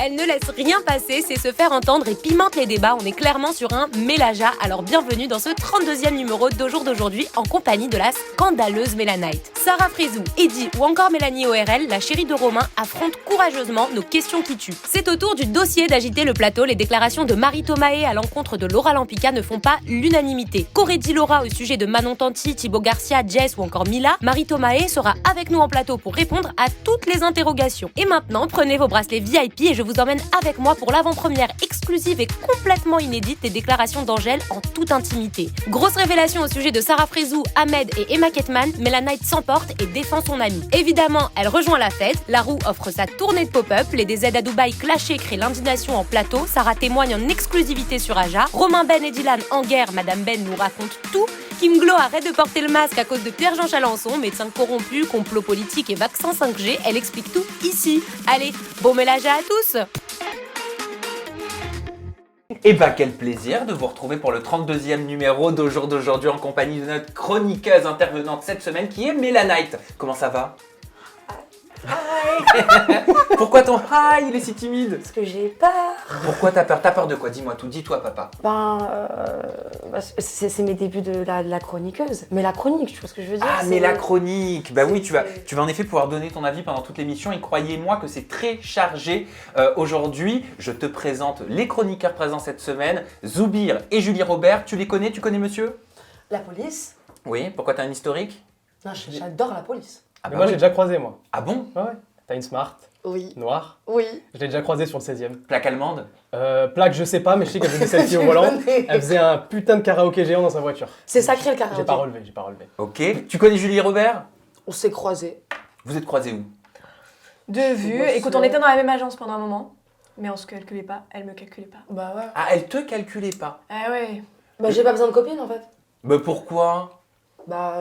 Elle ne laisse rien passer, c'est se faire entendre et pimente les débats. On est clairement sur un mélaja. Alors bienvenue dans ce 32e numéro d'Au jour d'aujourd'hui en compagnie de la scandaleuse Mélanite. Sarah Frézou, Eddie ou encore Mélanie ORL, la chérie de Romain, affrontent courageusement nos questions qui tuent. C'est au tour du dossier d'agiter le plateau. Les déclarations de Marie Thomae à l'encontre de Laura Lampica ne font pas l'unanimité. Qu'aurait dit Laura au sujet de Manon Tanti, Thibaut Garcia, Jess ou encore Mila? Marie Thomae sera avec nous en plateau pour répondre à toutes les interrogations. Et maintenant, prenez vos bracelets VIP et je vous emmène avec moi pour l'avant-première exclusive et complètement inédite des déclarations d'Angèle en toute intimité. Grosse révélation au sujet de Sarah Frézou, Ahmed et Emma Ketman, Mélanite s'emporte et défend son amie. Évidemment, elle rejoint la fête, la roue offre sa tournée de pop-up, les DZ à Dubaï clashés créent l'indignation en plateau, Sarah témoigne en exclusivité sur Aja, Romain Ben et Dylan en guerre, Madame Ben nous raconte tout, Kim Glo arrête de porter le masque à cause de Pierre-Jean Chalençon, médecin corrompu, complot politique et vaccin 5G, elle explique tout ici. Allez, bon mélange à tous! Et bah quel plaisir de vous retrouver pour le 32e numéro d'Au jour d'aujourd'hui en compagnie de notre chroniqueuse intervenante cette semaine qui est Mélanite. Comment ça va? Hi. Pourquoi ton hi il est si timide? Parce que j'ai peur. Pourquoi t'as peur? T'as peur de quoi? Dis-moi tout, dis-toi papa. C'est mes débuts de la chroniqueuse. Mais la chronique, tu vois ce que je veux dire? Ah mais la chronique, bah oui tu vas en effet pouvoir donner ton avis pendant toute l'émission et croyez-moi que c'est très chargé. Aujourd'hui, je te présente les chroniqueurs présents cette semaine, Zoubir et Julie Robert. Tu les connais? Tu connais monsieur? La police? Oui, pourquoi t'as un historique? Non, j'adore la police. Ah Mais moi, j'ai déjà croisé, moi. Ah bon? Ouais. T'as une Smart, Oui. noire. Oui. Je l'ai déjà croisée sur le 16e. Plaque allemande? Plaque, je sais pas, mais je sais qu'elle faisait des selfies au volant. Elle faisait un putain de karaoké géant dans sa voiture. C'est sacré le karaoké. J'ai pas relevé. Ok. Tu connais Julie Robert? On s'est croisés. Vous êtes croisés où? De vue. Moi, Écoute, c'est- on était dans la même agence pendant un moment, mais on se calculait pas. Elle me calculait pas. Bah ouais. Ah, elle te calculait pas. Ah ouais. Bah j'ai pas besoin de copine en fait. Bah pourquoi? Bah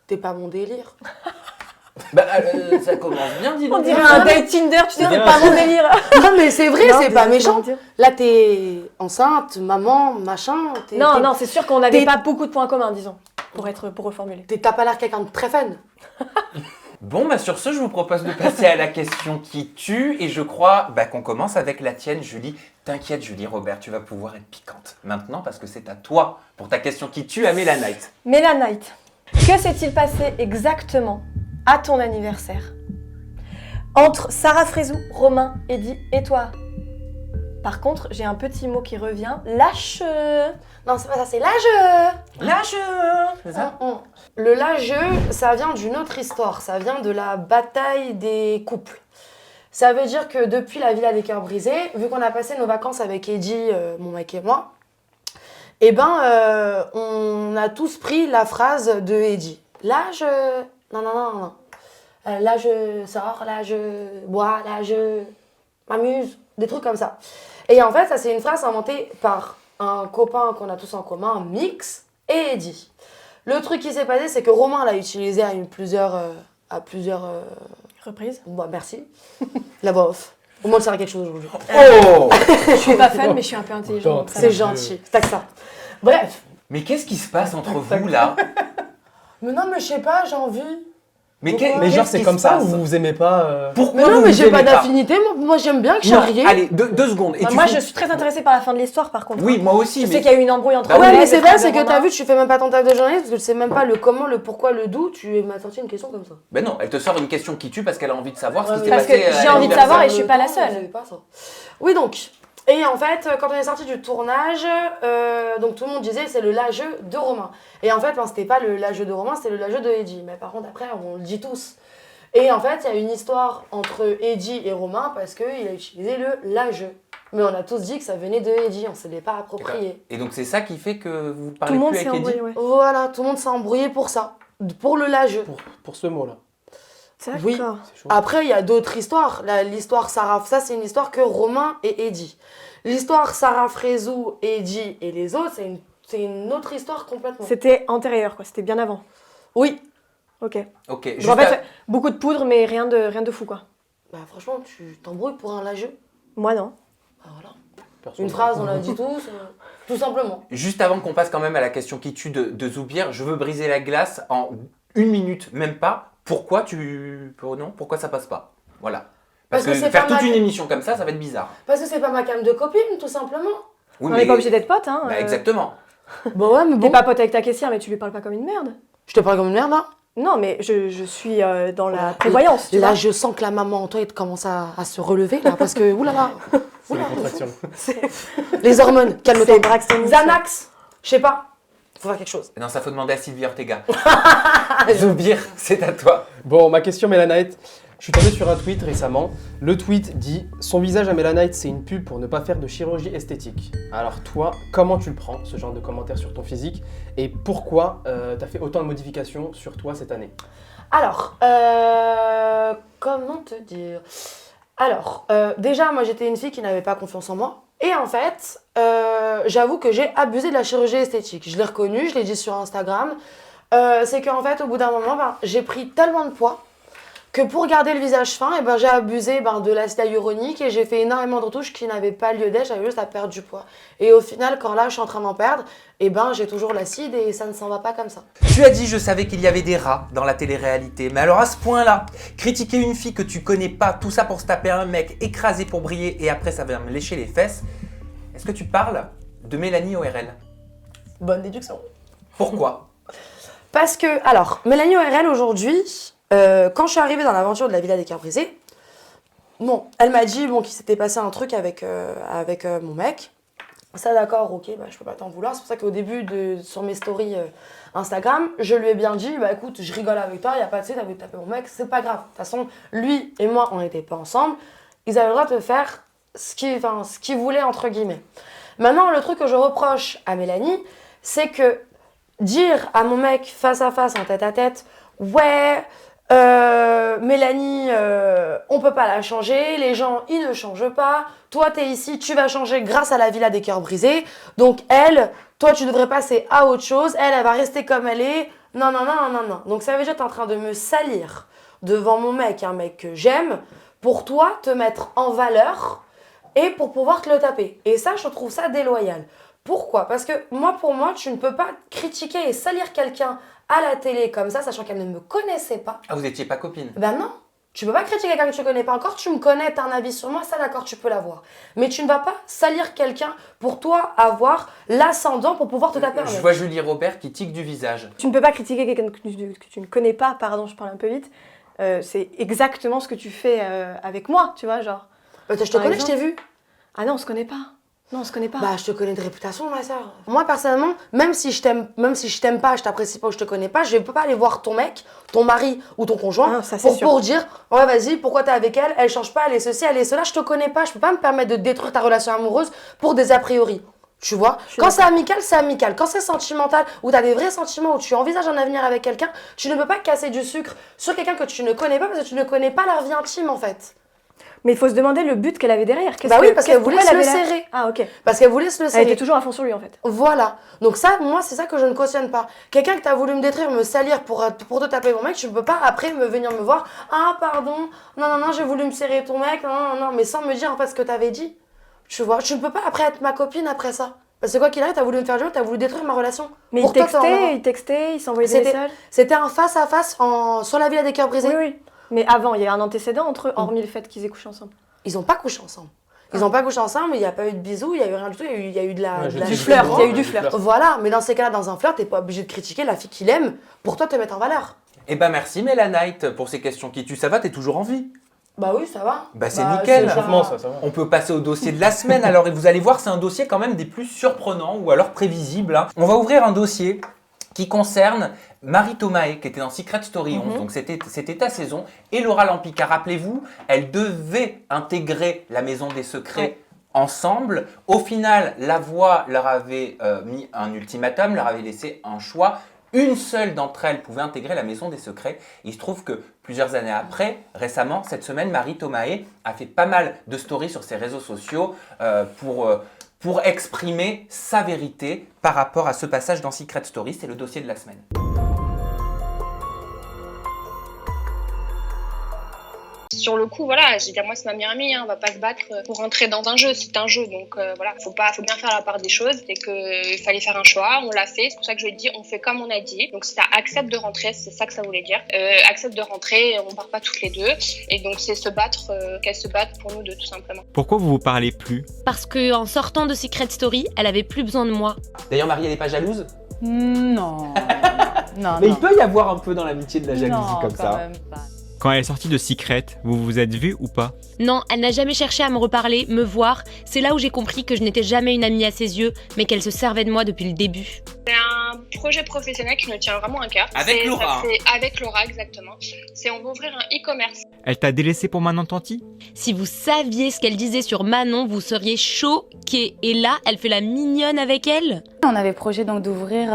t'es pas mon délire. Bah ça commence bien, dis On donc. dirait un date Tinder, tu sais, c'est bien. pas mon délire. Non mais c'est vrai, Non, c'est pas désolé, méchant. comment dire. Là t'es enceinte, maman, machin. Non, non, c'est sûr qu'on n'avait t'es- pas beaucoup de points communs, disons, pour reformuler. T'as pas l'air quelqu'un de très fun. Bon, bah sur ce, je vous propose de passer à la question qui tue. Et je crois qu'on commence avec la tienne, Julie. T'inquiète, Julie Robert, tu vas pouvoir être piquante maintenant parce que c'est à toi pour ta question qui tue à Mélanite. Mélanite, que s'est-il passé exactement à ton anniversaire entre Sarah Frézou, Romain, Eddie et toi? Par contre, j'ai un petit mot qui revient. Lâche. Non c'est pas ça, c'est l'âge. Lâche. C'est ça? Le lageux, ça vient d'une autre histoire, ça vient de la bataille des couples. Ça veut dire que depuis la Villa des Cœurs Brisés, vu qu'on a passé nos vacances avec Eddie, mon mec et moi, on a tous pris la phrase de Eddie. Là, non. Là, je sors, là, je bois, là, je m'amuse, des trucs comme ça. Et en fait, ça, c'est une phrase inventée par un copain qu'on a tous en commun, Mix et Eddie. Le truc qui s'est passé, c'est que Romain l'a utilisé à plusieurs. Reprise. Bon, merci. La voix off. Au moins, ça sert à quelque chose aujourd'hui. Oh. Je suis pas fan, mais je suis un peu intelligente. ça C'est va. gentil. T'as que ça. Bref. Mais qu'est-ce qui se passe entre vous là? Mais non, mais je sais pas, j'ai envie. Mais, Mais genre, qu'est-ce c'est qui comme se ça passe? ou vous aimez pas Pourquoi Mais non, vous mais vous j'ai pas aimez d'affinité. Moi, j'aime bien que Non, Charrier. allez, deux secondes. Et Bah, tu moi, fous- je suis très intéressée par la fin de l'histoire, par contre. Oui, moi aussi. Je sais Mais... qu'il y a eu une embrouille entre Bah Ouais, oui, mais les c'est frères vrai, c'est de que Romain. t'as vu, tu fais même pas ton taf de journaliste parce que tu sais même pas le comment, le pourquoi, le d'où. Tu m'as sorti une question comme ça. Ben non, elle te sort une question qui tue parce qu'elle a envie de savoir ce qui s'est Parce passé. que à j'ai envie de l'anniversaire. savoir et je suis pas la seule. Je savais pas ça. Oui, donc. Et en fait, quand on est sorti du tournage, donc tout le monde disait c'est le lageux de Romain. Et en fait, c'était pas le lageux de Romain, c'était le lageux de Eddie. Mais par contre, après, on le dit tous. Et en fait, il y a une histoire entre Eddie et Romain parce qu'il a utilisé le lageux. Mais on a tous dit que ça venait de Eddie, on se l'est pas approprié. Et donc c'est ça qui fait que vous Tout parlez le monde plus s'est avec Eddie. embrouillé, ouais. Voilà, tout le monde s'est embrouillé pour ça. Pour le lageux. pour ce mot-là. Oui. D'accord. C'est chaud. Après, il y a d'autres histoires. L'histoire Sarah, ça c'est une histoire que Romain et Eddie. L'histoire Sarah Frézou, Eddie et les autres, c'est une autre histoire complètement. C'était antérieur, quoi. C'était bien avant. Oui. Ok. Ok, Donc, juste en fait, beaucoup de poudre, mais rien de fou, quoi. Bah franchement, tu t'embrouilles pour un lageux. Moi, non. Bah, voilà. Perso, Une phrase, on l'a dit tous, tout simplement. juste avant qu'on passe quand même à la question qui tue de Zoubir, je veux briser la glace en 1 minute, même pas. Pourquoi ça passe pas? Voilà. Parce que c'est faire pas toute ma- une émission comme ça va être bizarre. Parce que c'est pas ma cam de copine, tout simplement. Oui, On n'est pas obligé d'être potes, hein. Bah, exactement. Bon, ouais, mais T'es bon. pas pote avec ta caissière, mais tu lui parles pas comme une merde. Je te parle comme une merde, là. Non, mais je suis dans la prévoyance, tu Là, vois. je sens que la maman en toi, elle commence à se relever, là, parce que, oulala. C'est les contractions. Les hormones, calme-toi. C'est Braxton. Xanax, je sais pas. Faut faire quelque chose. Non, ça faut demander à Sylvie Ortega. Zoubir, c'est à toi. Bon, ma question Mélanite. Je suis tombé sur un tweet récemment. Le tweet dit « Son visage à Mélanite, c'est une pub pour ne pas faire de chirurgie esthétique ». Alors toi, comment tu le prends, ce genre de commentaire sur ton physique? Et pourquoi t'as fait autant de modifications sur toi cette année? Alors, comment te dire? Alors, déjà, moi, j'étais une fille qui n'avait pas confiance en moi. Et en fait, j'avoue que j'ai abusé de la chirurgie esthétique. Je l'ai reconnu, je l'ai dit sur Instagram. C'est qu'en fait, au bout d'un moment, j'ai pris tellement de poids que pour garder le visage fin, j'ai abusé de l'acide hyaluronique et j'ai fait énormément de retouches qui n'avaient pas lieu d'être, j'avais juste à perdre du poids. Et au final, quand là, je suis en train d'en perdre, j'ai toujours l'acide et ça ne s'en va pas comme ça. Tu as dit, je savais qu'il y avait des rats dans la télé-réalité. Mais alors à ce point-là, critiquer une fille que tu connais pas, tout ça pour se taper un mec écrasé pour briller et après ça va me lécher les fesses. Est-ce que tu parles de Mélanie ORL? Bonne déduction. Pourquoi? Parce que, alors, Mélanie ORL aujourd'hui, quand je suis arrivée dans l'aventure de la Villa des Cœurs Brisés, bon, elle m'a dit qu'il s'était passé un truc avec mon mec. Ça, d'accord, ok, je peux pas t'en vouloir. C'est pour ça qu'au début, sur mes stories Instagram, je lui ai bien dit, écoute, je rigole avec toi, il n'y a pas de souci, t'as voulu taper mon mec, c'est pas grave. De toute façon, lui et moi, on n'était pas ensemble. Ils avaient le droit de faire ce qu'ils voulaient, entre guillemets. Maintenant, le truc que je reproche à Mélanie, c'est que dire à mon mec face à face, en tête à tête, ouais, Mélanie, on peut pas la changer, les gens ils ne changent pas, toi t'es ici, tu vas changer grâce à la Villa des Cœurs Brisés, donc toi tu devrais passer à autre chose, elle va rester comme elle est, non. Donc ça veut dire que t'es en train de me salir devant mon mec, un mec que j'aime, pour toi te mettre en valeur et pour pouvoir te le taper. Et ça, je trouve ça déloyal. Pourquoi? Parce que pour moi, tu ne peux pas critiquer et salir quelqu'un à la télé comme ça, sachant qu'elle ne me connaissait pas. Ah, vous n'étiez pas copine? Ben non, tu peux pas critiquer quelqu'un que tu connais pas encore, tu me connais, t'as un avis sur moi, ça d'accord, tu peux l'avoir. Mais tu ne vas pas salir quelqu'un pour toi avoir l'ascendant pour pouvoir te taper un Je mec. vois Julie Robert qui tique du visage. Tu ne peux pas critiquer quelqu'un que tu ne connais pas, pardon, je parle un peu vite. C'est exactement ce que tu fais avec moi, tu vois, genre. Je te Par connais, exemple. je t'ai vu. Ah non, on se connaît pas. Non, on se connaît pas. Je te connais de réputation, ma soeur. Moi, personnellement, même si je t'aime pas, je t'apprécie pas ou je te connais pas, je peux pas aller voir ton mec, ton mari ou ton conjoint Ah, ça, c'est sûr. pour dire ouais, vas-y, pourquoi t'es avec elle, elle change pas, elle est ceci, elle est cela, je te connais pas, je peux pas me permettre de détruire ta relation amoureuse pour des a priori. Tu vois, quand c'est amical, c'est amical. Quand c'est sentimental, où tu as des vrais sentiments, où tu envisages un avenir avec quelqu'un, tu ne peux pas casser du sucre sur quelqu'un que tu ne connais pas parce que tu ne connais pas leur vie intime en fait. Mais il faut se demander le but qu'elle avait derrière. Parce qu'elle voulait se le serrer. Ah, ok. Parce qu'elle voulait se le Elle serrer. était toujours à fond sur lui, en fait. Voilà. Donc ça, moi, c'est ça que je ne cautionne pas. Quelqu'un que tu as voulu me détruire, me salir pour te taper mon mec, tu ne peux pas après venir me voir. Ah, pardon. Non, j'ai voulu me serrer ton mec. Non. Mais sans me dire en fait ce que tu avais dit. Tu vois, tu ne peux pas après être ma copine après ça. Parce que quoi qu'il arrive, tu as voulu me faire du mal, tu as voulu détruire ma relation. Mais Pour toi, il textait, il s'envoyait des messages. C'était un face-à-face sur la Villa des Cœurs Brisés. Oui. Mais avant, il y a un antécédent entre eux, hormis le fait qu'ils aient couché ensemble. Ils n'ont pas couché ensemble. Ils n'ont pas couché ensemble, il n'y a pas eu de bisous, il n'y a eu rien du tout, il y a eu de la Du flirt, il y a eu du flirt. Voilà, mais dans ces cas-là, dans un flirt, t'es pas obligé de critiquer la fille qu'il aime pour toi te mettre en valeur. Eh ben merci Mélanite pour ces questions qui tuent. Ça va, t'es toujours en vie? Bah oui, ça va. C'est nickel. Franchement, ça va. On peut passer au dossier de la semaine. Alors, et vous allez voir, c'est un dossier quand même des plus surprenants ou alors prévisibles. On va ouvrir un dossier qui concerne Marie Thomae, qui était dans Secret Story 11, donc c'était ta saison, et Laura Lampicka. Rappelez-vous, elle devait intégrer la Maison des Secrets ensemble. Au final, La Voix leur avait mis un ultimatum, leur avait laissé un choix. Une seule d'entre elles pouvait intégrer la Maison des Secrets. Il se trouve que plusieurs années après, récemment, cette semaine, Marie Thomae a fait pas mal de stories sur ses réseaux sociaux pour exprimer sa vérité par rapport à ce passage dans Secret Story. C'est le dossier de la semaine. sur le coup, voilà, je veux dire, moi, c'est ma meilleure amie, hein, on va pas se battre pour rentrer dans un jeu, c'est un jeu, donc voilà, faut bien faire la part des choses, c'est qu'il fallait faire un choix, on l'a fait, c'est pour ça que je lui ai dit, on fait comme on a dit, donc si ça accepte de rentrer, c'est ça que ça voulait dire, accepte de rentrer, on part pas toutes les deux, et donc c'est se battre, qu'elle se batte pour nous deux, tout simplement. Pourquoi vous vous parlez plus? Parce qu'en sortant de Secret Story, elle avait plus besoin de moi. D'ailleurs, Marie, elle est pas jalouse? Non. Non, Mais non. il peut y avoir un peu dans l'amitié de la jalousie Non, comme quand ça. même pas. Quand elle est sortie de Secret, vous vous êtes vus ou pas? Non, elle n'a jamais cherché à me reparler, me voir. C'est là où j'ai compris que je n'étais jamais une amie à ses yeux, mais qu'elle se servait de moi depuis le début. C'est un projet professionnel qui nous tient vraiment à cœur. Avec Laura. Avec Laura, exactement. On va ouvrir un e-commerce. Elle t'a délaissé pour Manon Tanti? Si vous saviez ce qu'elle disait sur Manon, vous seriez choqués. Et là, elle fait la mignonne avec elle. On avait projet donc d'ouvrir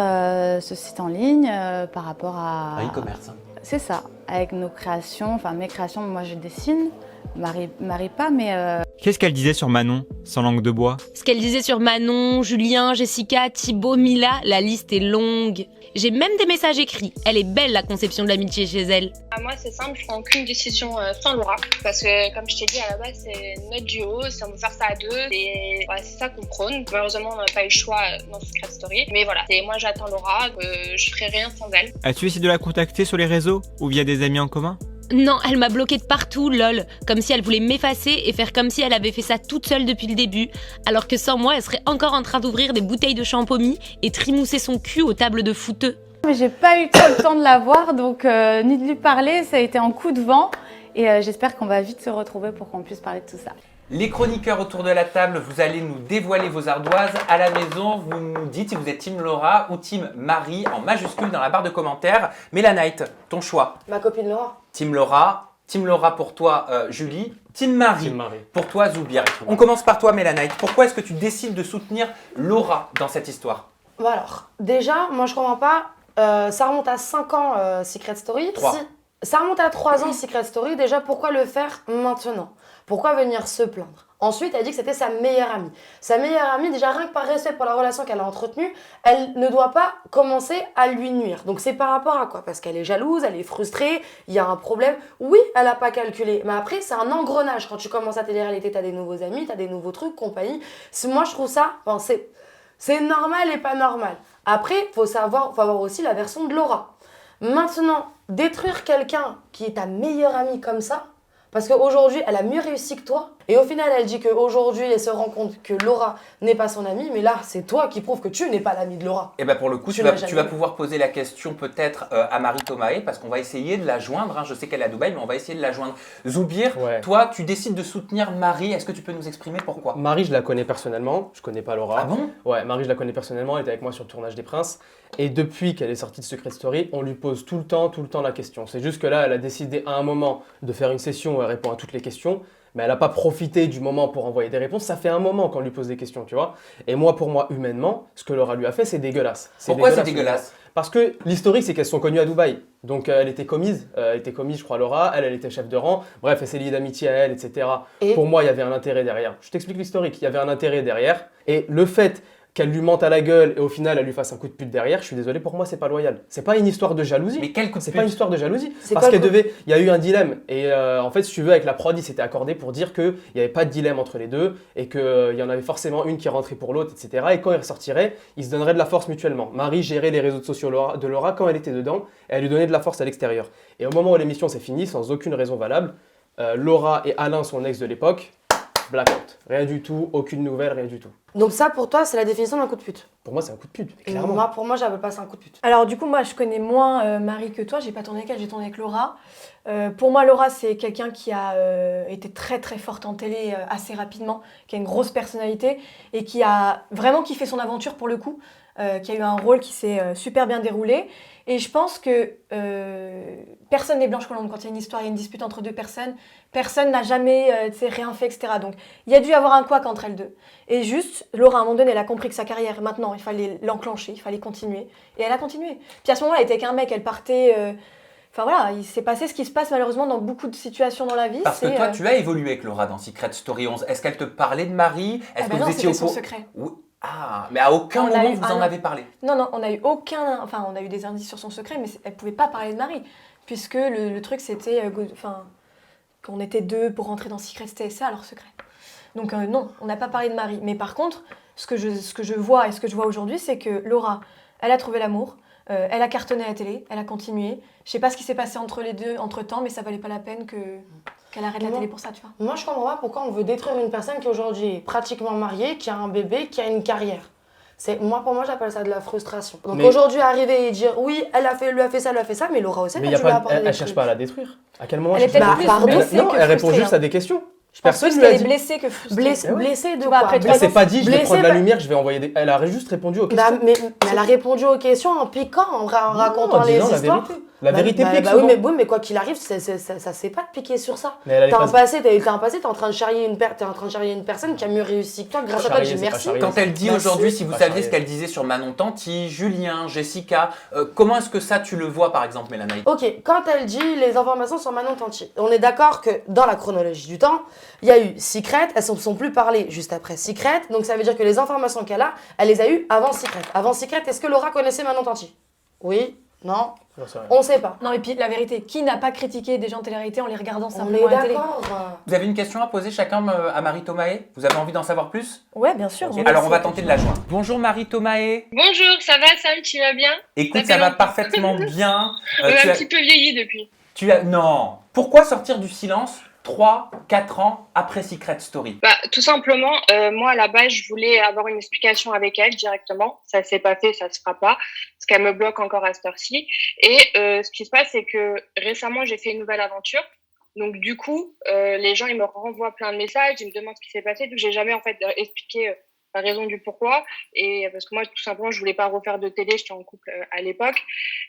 ce site en ligne par rapport à... Un e-commerce. C'est ça, avec nos créations, enfin mes créations, moi je dessine, Marie pas, mais Qu'est-ce qu'elle disait sur Manon, sans langue de bois? Ce qu'elle disait sur Manon, Julien, Jessica, Thibaut, Mila, la liste est longue. J'ai même des messages écrits. Elle est belle, la conception de l'amitié chez elle. Moi, c'est simple, je prends aucune décision sans Laura. Parce que, comme je t'ai dit, à la base, c'est notre duo. On veut faire ça à deux. Et voilà, c'est ça qu'on prône. Malheureusement, on n'a pas eu le choix dans Secret Story. Mais voilà, moi, j'attends Laura. Je ferai rien sans elle. As-tu essayé de la contacter sur les réseaux ou via des amis en commun? Non, elle m'a bloquée de partout, lol. Comme si elle voulait m'effacer et faire comme si elle avait fait ça toute seule depuis le début. Alors que sans moi, elle serait encore en train d'ouvrir des bouteilles de champomis et trimousser son cul aux tables de footeux. mais j'ai pas eu trop le temps de la voir, donc ni de lui parler, ça a été en coup de vent. Et j'espère qu'on va vite se retrouver pour qu'on puisse parler de tout ça. Les chroniqueurs autour de la table, vous allez nous dévoiler vos ardoises. À la maison, vous nous dites si vous êtes team Laura ou team Marie en majuscule dans la barre de commentaires. Mélanite, ton choix. Ma copine Laura. Team Laura pour toi, Julie. Team Marie, Team Marie. pour toi, Zoubir. On commence par toi, Mélanite. Pourquoi est-ce que tu décides de soutenir Laura dans cette histoire? Bon alors, déjà, moi je comprends pas, ça remonte à 5 ans Secret Story. 3. Ça remonte à 3 ans Secret Story, déjà pourquoi le faire maintenant? Pourquoi venir se plaindre? Ensuite, elle dit que c'était sa meilleure amie. Sa meilleure amie, déjà rien que par respect pour la relation qu'elle a entretenue, elle ne doit pas commencer à lui nuire. Donc c'est par rapport à quoi? Parce qu'elle est jalouse, elle est frustrée, il y a un problème. Oui, elle n'a pas calculé, mais après c'est un engrenage. Quand tu commences à télé-réalité, tu as des nouveaux amis, tu as des nouveaux trucs, compagnie. Moi je trouve ça, enfin, c'est normal et pas normal. Après, faut avoir aussi la version de Laura. Maintenant, détruire quelqu'un qui est ta meilleure amie comme ça, parce qu'aujourd'hui, elle a mieux réussi que toi. Et au final, elle dit qu'aujourd'hui, elle se rend compte que Laura n'est pas son amie. Mais là, c'est toi qui prouve que tu n'es pas l'amie de Laura. Et bien pour le coup, tu l'as vas jamais vu. pouvoir poser la question peut-être à Marie Thomae parce qu'on va essayer de la joindre. Hein. Je sais qu'elle est à Dubaï, mais on va essayer de la joindre. Zoubir, Ouais. toi, tu décides de soutenir Marie. Est-ce que tu peux nous exprimer pourquoi? Marie, je la connais personnellement, je connais pas Laura. Ah bon? Ouais, Marie, je la connais personnellement, elle était avec moi sur le tournage des Princes. Et depuis qu'elle est sortie de Secret Story, on lui pose tout le temps la question. C'est juste que là, elle a décidé à un moment de faire une session où elle répond à toutes les questions, mais elle n'a pas profité du moment pour envoyer des réponses. Ça fait un moment qu'on lui pose des questions, tu vois. Et moi, pour moi, humainement, ce que Laura lui a fait, c'est dégueulasse. Pourquoi c'est dégueulasse? Parce que l'historique, c'est qu'elles sont connues à Dubaï. Donc elle était commise, je crois, Laura. Elle était chef de rang. Bref, elle s'est liée d'amitié à elle, etc. Et Pour moi, il y avait un intérêt derrière. Je t'explique l'historique. Il y avait un intérêt derrière. Et le fait qu'elle lui mente à la gueule et au final elle lui fasse un coup de pute derrière, je suis désolé, pour moi c'est pas loyal. C'est pas une histoire de jalousie. Mais quel coup de C'est pute? pas une histoire de jalousie. C'est Parce quoi qu'elle le coup devait. Il y a eu un dilemme. Et en fait, si tu veux, avec la prod, il s'était accordé pour dire qu'il n'y avait pas de dilemme entre les deux et qu'il y en avait forcément une qui rentrait pour l'autre, etc. Et quand ils ressortiraient, ils se donneraient de la force mutuellement. Marie gérait les réseaux sociaux de Laura quand elle était dedans et elle lui donnait de la force à l'extérieur. Et au moment où l'émission s'est finie, sans aucune raison valable, Laura et Alain, son ex de l'époque, blackout. Rien du tout, aucune nouvelle, rien du tout. donc ça, pour toi, c'est la définition d'un coup de pute. Pour moi, c'est un coup de pute, clairement. Moi, pour moi, j'appelle pas ça un coup de pute. Alors du coup, moi, je connais moins Marie que toi. J'ai pas tourné avec elle, j'ai tourné avec Laura. Pour moi, Laura, c'est quelqu'un qui a été très très forte en télé assez rapidement, qui a une grosse personnalité et qui a vraiment kiffé son aventure pour le coup, qui a eu un rôle qui s'est super bien déroulé. Et je pense que personne n'est blanche colombe quand il y a une histoire, il y a une dispute entre deux personnes. Personne n'a jamais rien fait, etc. Donc il y a dû y avoir un couac entre elles deux. Et juste, Laura, à un moment donné, elle a compris que sa carrière, maintenant, il fallait l'enclencher, il fallait continuer. Et elle a continué. Puis à ce moment-là, elle était avec un mec, elle partait... Enfin voilà, il s'est passé ce qui se passe malheureusement dans beaucoup de situations dans la vie. Parce que toi, tu as évolué avec Laura dans Secret Story 11. Est-ce qu'elle te parlait de Marie? Est-ce que non, vous étiez c'était au son courant? secret. Oui. Ah, mais à aucun On a moment eu vous un en an. avez parlé. Non, on a eu aucun... Enfin, on a eu des indices sur son secret, mais elle pouvait pas parler de Marie. Puisque le truc, c'était... qu'on était deux pour rentrer dans Secret, c'était ça leur secret. Donc non, on n'a pas parlé de Marie. Mais par contre, ce que je vois et ce que je vois aujourd'hui, c'est que Laura, elle a trouvé l'amour, elle a cartonné à la télé, elle a continué. Je sais pas ce qui s'est passé entre les deux entre-temps, mais ça valait pas la peine qu'elle arrête la télé pour ça, tu vois. Moi, je comprends pas pourquoi on veut détruire une personne qui aujourd'hui est pratiquement mariée, qui a un bébé, qui a une carrière. Pour moi, j'appelle ça de la frustration. Donc aujourd'hui, arriver et dire oui, lui a fait ça, mais Laura aussi, Mais elle cherche pas à la détruire. À quel moment Elle est peut-être plus blessée Non, que elle répond frustrée, juste hein. à des questions. Je pense Personne plus lui a qu'elle est dit. blessée que frustrée. Blessée de Tu vois, quoi? après, Elle s'est pas dit, je vais Blessée, prendre la bah- lumière, je vais envoyer des. Elle a juste répondu aux questions. Mais elle a répondu aux questions en piquant, en racontant en les disant la histoires. vérité. La vérité pique oui, souvent. mais quoi qu'il arrive, ça c'est pas de piquer sur ça. Mais elle allait T'as pas un passé, t'es en train de charrier une personne qui a mieux réussi que toi. Grâce à toi, Charrier, je dis c'est pas merci. charrier. Quand elle dit Merci. aujourd'hui, si vous Pas saviez charrier. ce qu'elle disait sur Manon Tanti, Julien, Jessica, comment est-ce que ça tu le vois par exemple, Mélanie? Ok, quand elle dit les informations sur Manon Tanti, on est d'accord que dans la chronologie du temps, il y a eu Secret, elles ne sont plus parlées juste après Secret, donc ça veut dire que les informations qu'elle a, elle les a eues avant Secret. Avant Secret, est-ce que Laura connaissait Manon Tanti? Oui? Non? J'en sais rien. On sait pas. Non, et puis la vérité, qui n'a pas critiqué des gens de télé-réalité en les regardant On simplement est à la télé? d'accord. Vous avez une question à poser chacun à Marie Thomae? Vous avez envie d'en savoir plus? Ouais, bien sûr. Ok, alors on va tenter de la joindre. Bonjour Marie Thomae. Bonjour, ça va Sam, tu vas bien? Écoute, Ça ça fait va longtemps. parfaitement bien. On a Tu un as- petit peu vieilli depuis. Non. Pourquoi sortir du silence 3, 4 ans après Secret Story? Bah, tout simplement, moi à la base, je voulais avoir une explication avec elle directement. Ça s'est pas fait, ça se fera pas, parce qu'elle me bloque encore à cette heure-ci. Et ce qui se passe, c'est que récemment, j'ai fait une nouvelle aventure. Donc du coup, les gens ils me renvoient plein de messages, ils me demandent ce qui s'est passé. Donc j'ai jamais en fait expliqué la raison du pourquoi. Et parce que moi, tout simplement, je voulais pas refaire de télé, j'étais en couple à l'époque.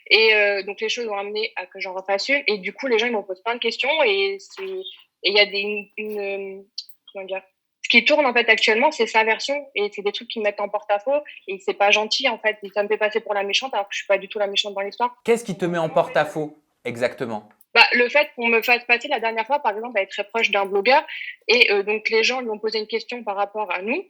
Et donc les choses ont amené à que j'en refasse une. Et du coup, les gens ils me posent plein de questions et il y a comment dire, ce qui tourne en fait actuellement, c'est sa version et c'est des trucs qui me mettent en porte-à-faux et c'est pas gentil en fait. Et ça me fait passer pour la méchante alors que je suis pas du tout la méchante dans l'histoire. Qu'est-ce qui te met en porte-à-faux exactement? Bah, le fait qu'on me fasse passer la dernière fois, par exemple, à être très proche d'un blogueur et donc les gens lui ont posé une question par rapport à nous.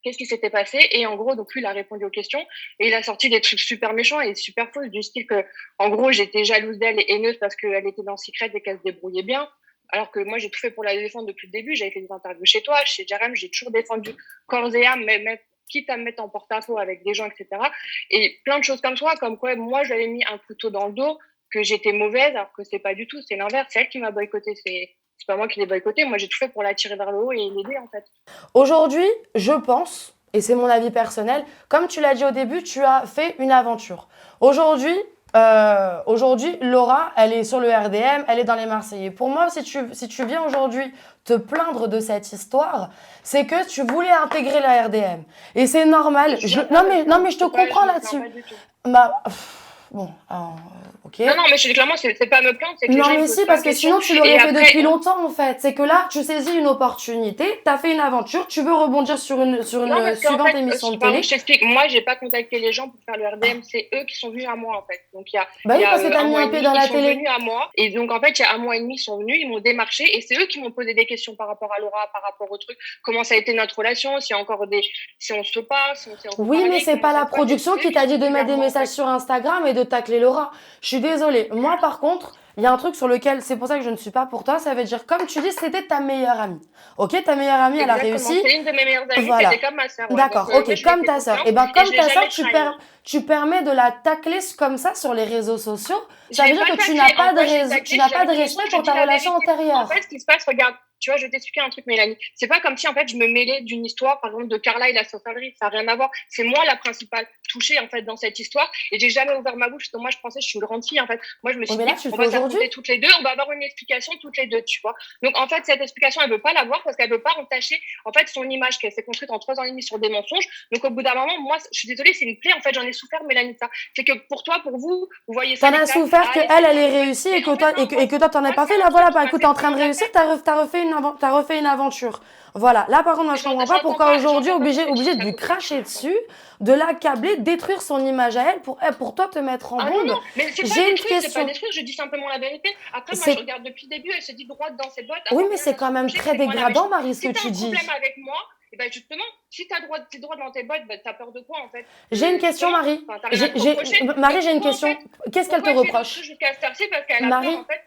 Qu'est-ce qui s'était passé? Et en gros, donc lui, il a répondu aux questions et il a sorti des trucs super méchants et super faux, du style que, en gros, j'étais jalouse d'elle et haineuse parce qu'elle était dans Secret et qu'elle se débrouillait bien. Alors que moi, j'ai tout fait pour la défendre depuis le début. J'avais fait des interviews chez toi, chez Jérém, j'ai toujours défendu corps et âme, même quitte à me mettre en porte-à-faux avec des gens, etc. Et plein de choses comme ça, comme quoi moi, j'avais mis un couteau dans le dos, que j'étais mauvaise, alors que c'est pas du tout, c'est l'inverse. C'est elle qui m'a boycotté, c'est pas moi qui l'ai boycotté. Moi, j'ai tout fait pour la tirer vers le haut et l'aider, en fait. Aujourd'hui, je pense, et c'est mon avis personnel, comme tu l'as dit au début, tu as fait une aventure. Aujourd'hui, Laura, elle est sur le RDM, elle est dans les Marseillais. Pour moi, si tu viens aujourd'hui te plaindre de cette histoire, c'est que tu voulais intégrer la RDM. Et c'est normal. Non, mais je te comprends là-dessus. Bah, bon, alors, ok. Non, mais je dis clairement, c'est pas me plaindre, c'est que les Non, gens, ils mais me si, posent parce plein que de sinon questions. tu l'aurais Et fait après, depuis longtemps en fait. C'est que là, tu saisis une opportunité, t'as fait une aventure, tu veux rebondir sur une Non, parce qu'en suivante fait, émission de pardon, télé. je t'explique. Moi, j'ai pas contacté les gens pour faire le RDM. C'est eux qui sont venus à moi, en fait. Donc, il y a. Bah oui, il y a, parce que t'as mis mois un et pied demi, dans la ils sont télé. venus à moi. Et donc, en fait, il y a 1 mois et demi, ils sont venus, ils m'ont démarché. Et c'est eux qui m'ont posé des questions par rapport à Laura, par rapport au truc. Comment ça a été notre relation, s'il y a encore si on se parle, si on s'est Oui, mais c'est pas la production qui t'a dit de mettre des messages messages sur Instagram et de tacler Laura. Je suis désolée. Moi, par contre, il y a un truc sur lequel, c'est pour ça que je ne suis pas pour toi, ça veut dire, comme tu dis, c'était ta meilleure amie. Ok, ta meilleure amie, elle a réussi. C'est une de mes meilleures amies, Voilà. c'était comme ma sœur. Ouais. D'accord, Donc, ok, moi, je comme lui ai ta fait sœur. confiance Et ben et comme je l'ai ta jamais sœur, trahi. tu permets de la tacler comme ça sur les réseaux sociaux. Ça Je veut l'ai dire pas que tu taclé. n'as pas En de fait, j'ai raison, taclé, tu n'as j'ai pas de dit, respect je pour ta dis la relation vérité. antérieure. En fait, ce qui se passe, regarde, tu vois, je vais t'expliquer un truc, Mélanie. C'est pas comme si, en fait, je me mêlais d'une histoire, par exemple, de Carla et la sorcellerie. Ça n'a rien à voir. C'est moi la principale touchée, en fait, dans cette histoire. Et j'ai jamais ouvert ma bouche, parce que moi, je pensais que je suis une grande fille, en fait. Moi, je me suis mais dit, là, tu le on fais va aujourd'hui. s'affronter toutes les deux, on va avoir une explication toutes les deux, tu vois. Donc, en fait, cette explication, elle veut pas l'avoir parce qu'elle veut pas entacher, en fait, son image qu'elle s'est construite en 3 ans et demi sur des mensonges. Donc, au bout d'un moment, moi, je suis désolée, c'est une plaie, en fait, j'en ai souffert, Mélanie, ça. C'est que pour toi, pour vous êtes ça. T'en as souffert qu'elle, elle ait réussi et que toi, t'en as pas fait. Là, voilà, bah écoute, t'es en train de réussir, t'as refait une aventure. Voilà. Là, par contre, moi, je comprends pas pourquoi aujourd'hui, obligé de lui cracher dessus, de l'accabler, de détruire son image à elle pour toi te mettre en bombe. Non, mais c'est J'ai une c'est question. pas détruire, je dis simplement la vérité. Après, moi, C'est- je regarde depuis le début, elle se dit droite dans ses bottes. Oui, mais c'est quand même très dégradant, Marie, ce que tu dis. Si t'as un problème avec moi, et ben justement, si t'es droit dans tes bottes, ben t'as peur de quoi, en fait? J'ai une question, Marie. Enfin, t'as rien à te reprocher. Marie, j'ai une Pourquoi, en question. fait, Qu'est-ce qu'elle te pourquoi elle fait reproche? des trucs jusqu'à cette heure-ci? Parce qu'elle a Marie, peur, en fait,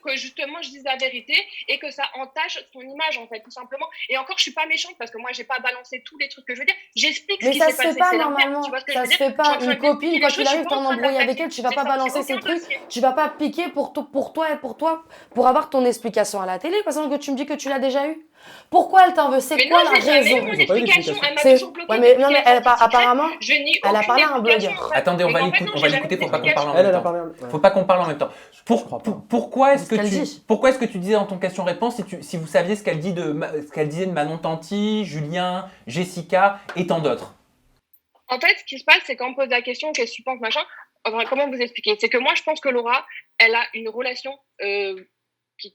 que justement je dise la vérité et que ça entache son image, en fait, tout simplement. Et encore, je suis pas méchante parce que moi, j'ai pas balancé tous les trucs que je veux dire. J'explique ce Mais qui ça s'est se passé. fait pas C'est leur normalement. tu vois ce que je Ça veux se dire. fait Je suis en pas. train Une copine, d'expliquer quand les il choses, je arrive, suis pas t'es en train de embrouillé avec l'attaquer. elle, tu vas J'ai pas sorti balancer ces aucun trucs. dossier. Tu vas pas piquer pour toi, pour avoir ton explication à la télé, parce que tu me dis que tu l'as déjà eu. Pourquoi elle t'en veut? C'est Mais quoi non, la je l'ai jamais raison? eu, mon Ils ont pas eu explication. d'explication. Elle m'a C'est- toujours bloqué. Ouais, mais depuis non, qu'elle mais est sortie de Secret. apparemment, Je n'ai elle a aucune parlé à un explication, blogueur. en fait. Attendez, on va Donc, en fait, non, j'ai jamais l'écouter eu pour pas qu'on parle en Elle même a temps. parlé. Faut pas qu'on parle en même temps. Je crois pas. Pourquoi est-ce C'est ce qu'elle dit. pourquoi est-ce que tu disais dans ton question-réponse si vous saviez ce qu'elle disait de Manon Tanti, Julien, Jessica et tant d'autres? En fait, ce qui se passe, c'est quand on pose la question, qu'est-ce que tu penses, machin, enfin, comment vous expliquer? C'est que moi, je pense que Laura, elle a une relation qui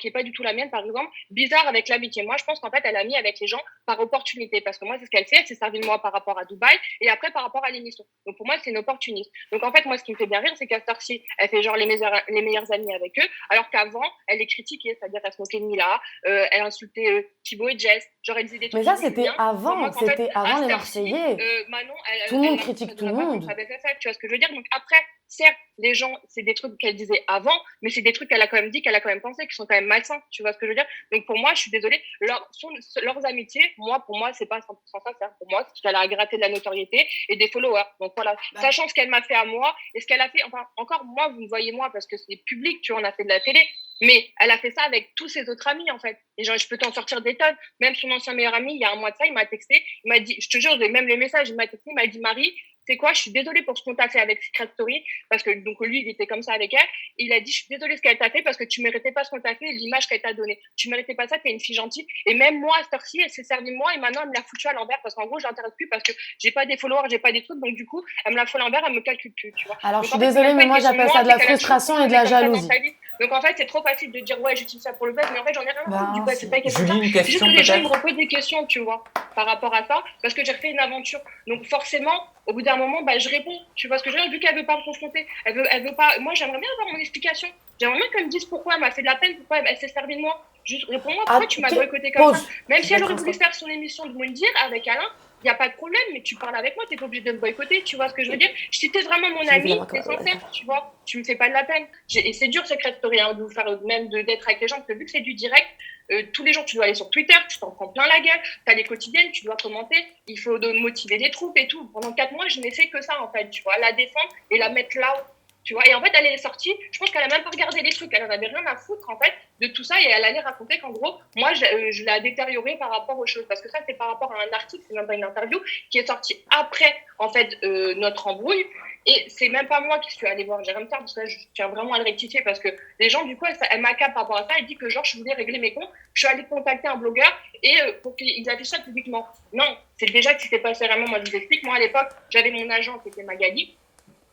est pas du tout la mienne, par exemple, bizarre avec l'amitié. Moi, je pense qu'en fait, elle a mis avec les gens par opportunité, parce que moi, c'est ce qu'elle fait, elle s'est servie de moi par rapport à Dubaï, et après par rapport à l'émission. Donc pour moi, c'est une opportuniste. Donc en fait, moi, ce qui me fait bien rire, c'est qu'à cette heure-ci, elle fait genre les meilleurs amis avec eux, alors qu'avant, elle les critiquait, c'est-à-dire elle se moquait de Mila, elle insultait Thibaut et Jess, genre elle disait des trucs. Mais ça, qui me c'était bien. Pour avant, moi, qu'en fait, c'était à avant les cette heure-ci, Marseillais. Manon, Tout le monde elle critique tout le pas monde. contre sa BFF, tu vois ce que je veux dire? Donc après, certes, les gens, c'est des trucs qu'elle disait avant, mais c'est des trucs qu'elle a quand même dit, qu'elle a quand même pensé, qui sont quand même malsains, tu vois ce que je veux dire? Donc pour moi, je suis désolée, leurs amitiés, pour moi, c'est pas 100% sincère. Pour moi, c'est qu'elle a gratté de la notoriété et des followers. Donc voilà, sachant ce qu'elle m'a fait à moi et ce qu'elle a fait, enfin, encore moi, vous me voyez moi parce que c'est public, tu vois, on a fait de la télé, mais elle a fait ça avec tous ses autres amis, en fait. Et genre, je peux t'en sortir des tonnes. Même son ancien meilleur ami, il y a un mois de ça, il m'a texté, il m'a dit, je te jure, j'ai même les messages, il m'a texté, il m'a dit, Marie, c'est quoi, je suis désolée pour ce qu'on t'a fait avec Secret Story, parce que donc lui, il était comme ça avec elle. Il a dit, je suis désolée ce qu'elle t'a fait parce que tu méritais pas ce qu'on t'a fait et l'image qu'elle t'a donnée. Tu méritais pas ça, t'es une fille gentille. Et même moi, à cette heure-ci, elle s'est servie de moi et maintenant, elle me l'a foutu à l'envers parce qu'en gros, je l'intéresse plus parce que j'ai pas des followers, j'ai pas des trucs. Donc, du coup, elle me la fout à l'envers, elle me calcule plus, tu vois. Alors, Donc, je suis en fait, désolée, c'est mais même moi, pas une j'appelle question ça de la moi, c'est qu'elle a frustration toujours et de la été comme ça dans jalousie. sa vie. Donc, en fait, c'est trop facile de dire, ouais, j'utilise ça pour le buzz, mais en fait, j'en ai rien à foutre du buzz. C'est pas une question de ça. Julie, une C'est juste question que les gens ils me peut-être? reposent des questions, tu vois, par rapport à ça, parce que j'ai refait une aventure. Donc forcément, au bout d'un moment, bah, je réponds. Tu vois ce que je veux dire? Vu qu'elle veut pas me confronter, elle veut pas. Moi, j'aimerais bien avoir mon explication. J'aimerais bien qu'elle me dise pourquoi elle m'a fait de la peine, pourquoi elle s'est servie de moi. Juste réponds-moi, pourquoi tu m'as boycotté comme ça? Même si elle aurait voulu faire son émission de me le dire avec Alain, il n'y a pas de problème, mais tu parles avec moi, tu n'es pas obligé de me boycotter, tu vois ce que je veux dire? Si t'es vraiment mon ami, t'es sincère, tu vois, tu me fais pas de la peine. Et c'est dur, Secret Story, hein, de vous faire même d'être avec les gens, parce que vu que c'est du direct, tous les jours, tu dois aller sur Twitter, tu t'en prends plein la gueule, tu as les quotidiennes, tu dois commenter, il faut motiver les troupes et tout. Pendant 4 mois, je n'ai fait que ça, en fait, tu vois, la défendre et la mettre là-haut. Tu vois, et en fait, elle est sortie, je pense qu'elle a même pas regardé les trucs, elle en avait rien à foutre, en fait, de tout ça, et elle allait raconter qu'en gros, moi, je l'ai détérioré par rapport aux choses, parce que ça, c'est par rapport à un article, c'est même pas une interview, qui est sorti après, en fait, notre embrouille, et c'est même pas moi qui suis allée voir Jérôme Tard, parce que là, je tiens vraiment à le rectifier, parce que les gens, du coup, elle m'accable par rapport à ça, elle dit que genre, je voulais régler mes comptes, je suis allée contacter un blogueur, et pour qu'ils affichent ça publiquement. Non, c'est déjà ce qui s'est passé vraiment, moi, je vous explique, moi, à l'époque, j'avais mon agent, qui était Magali.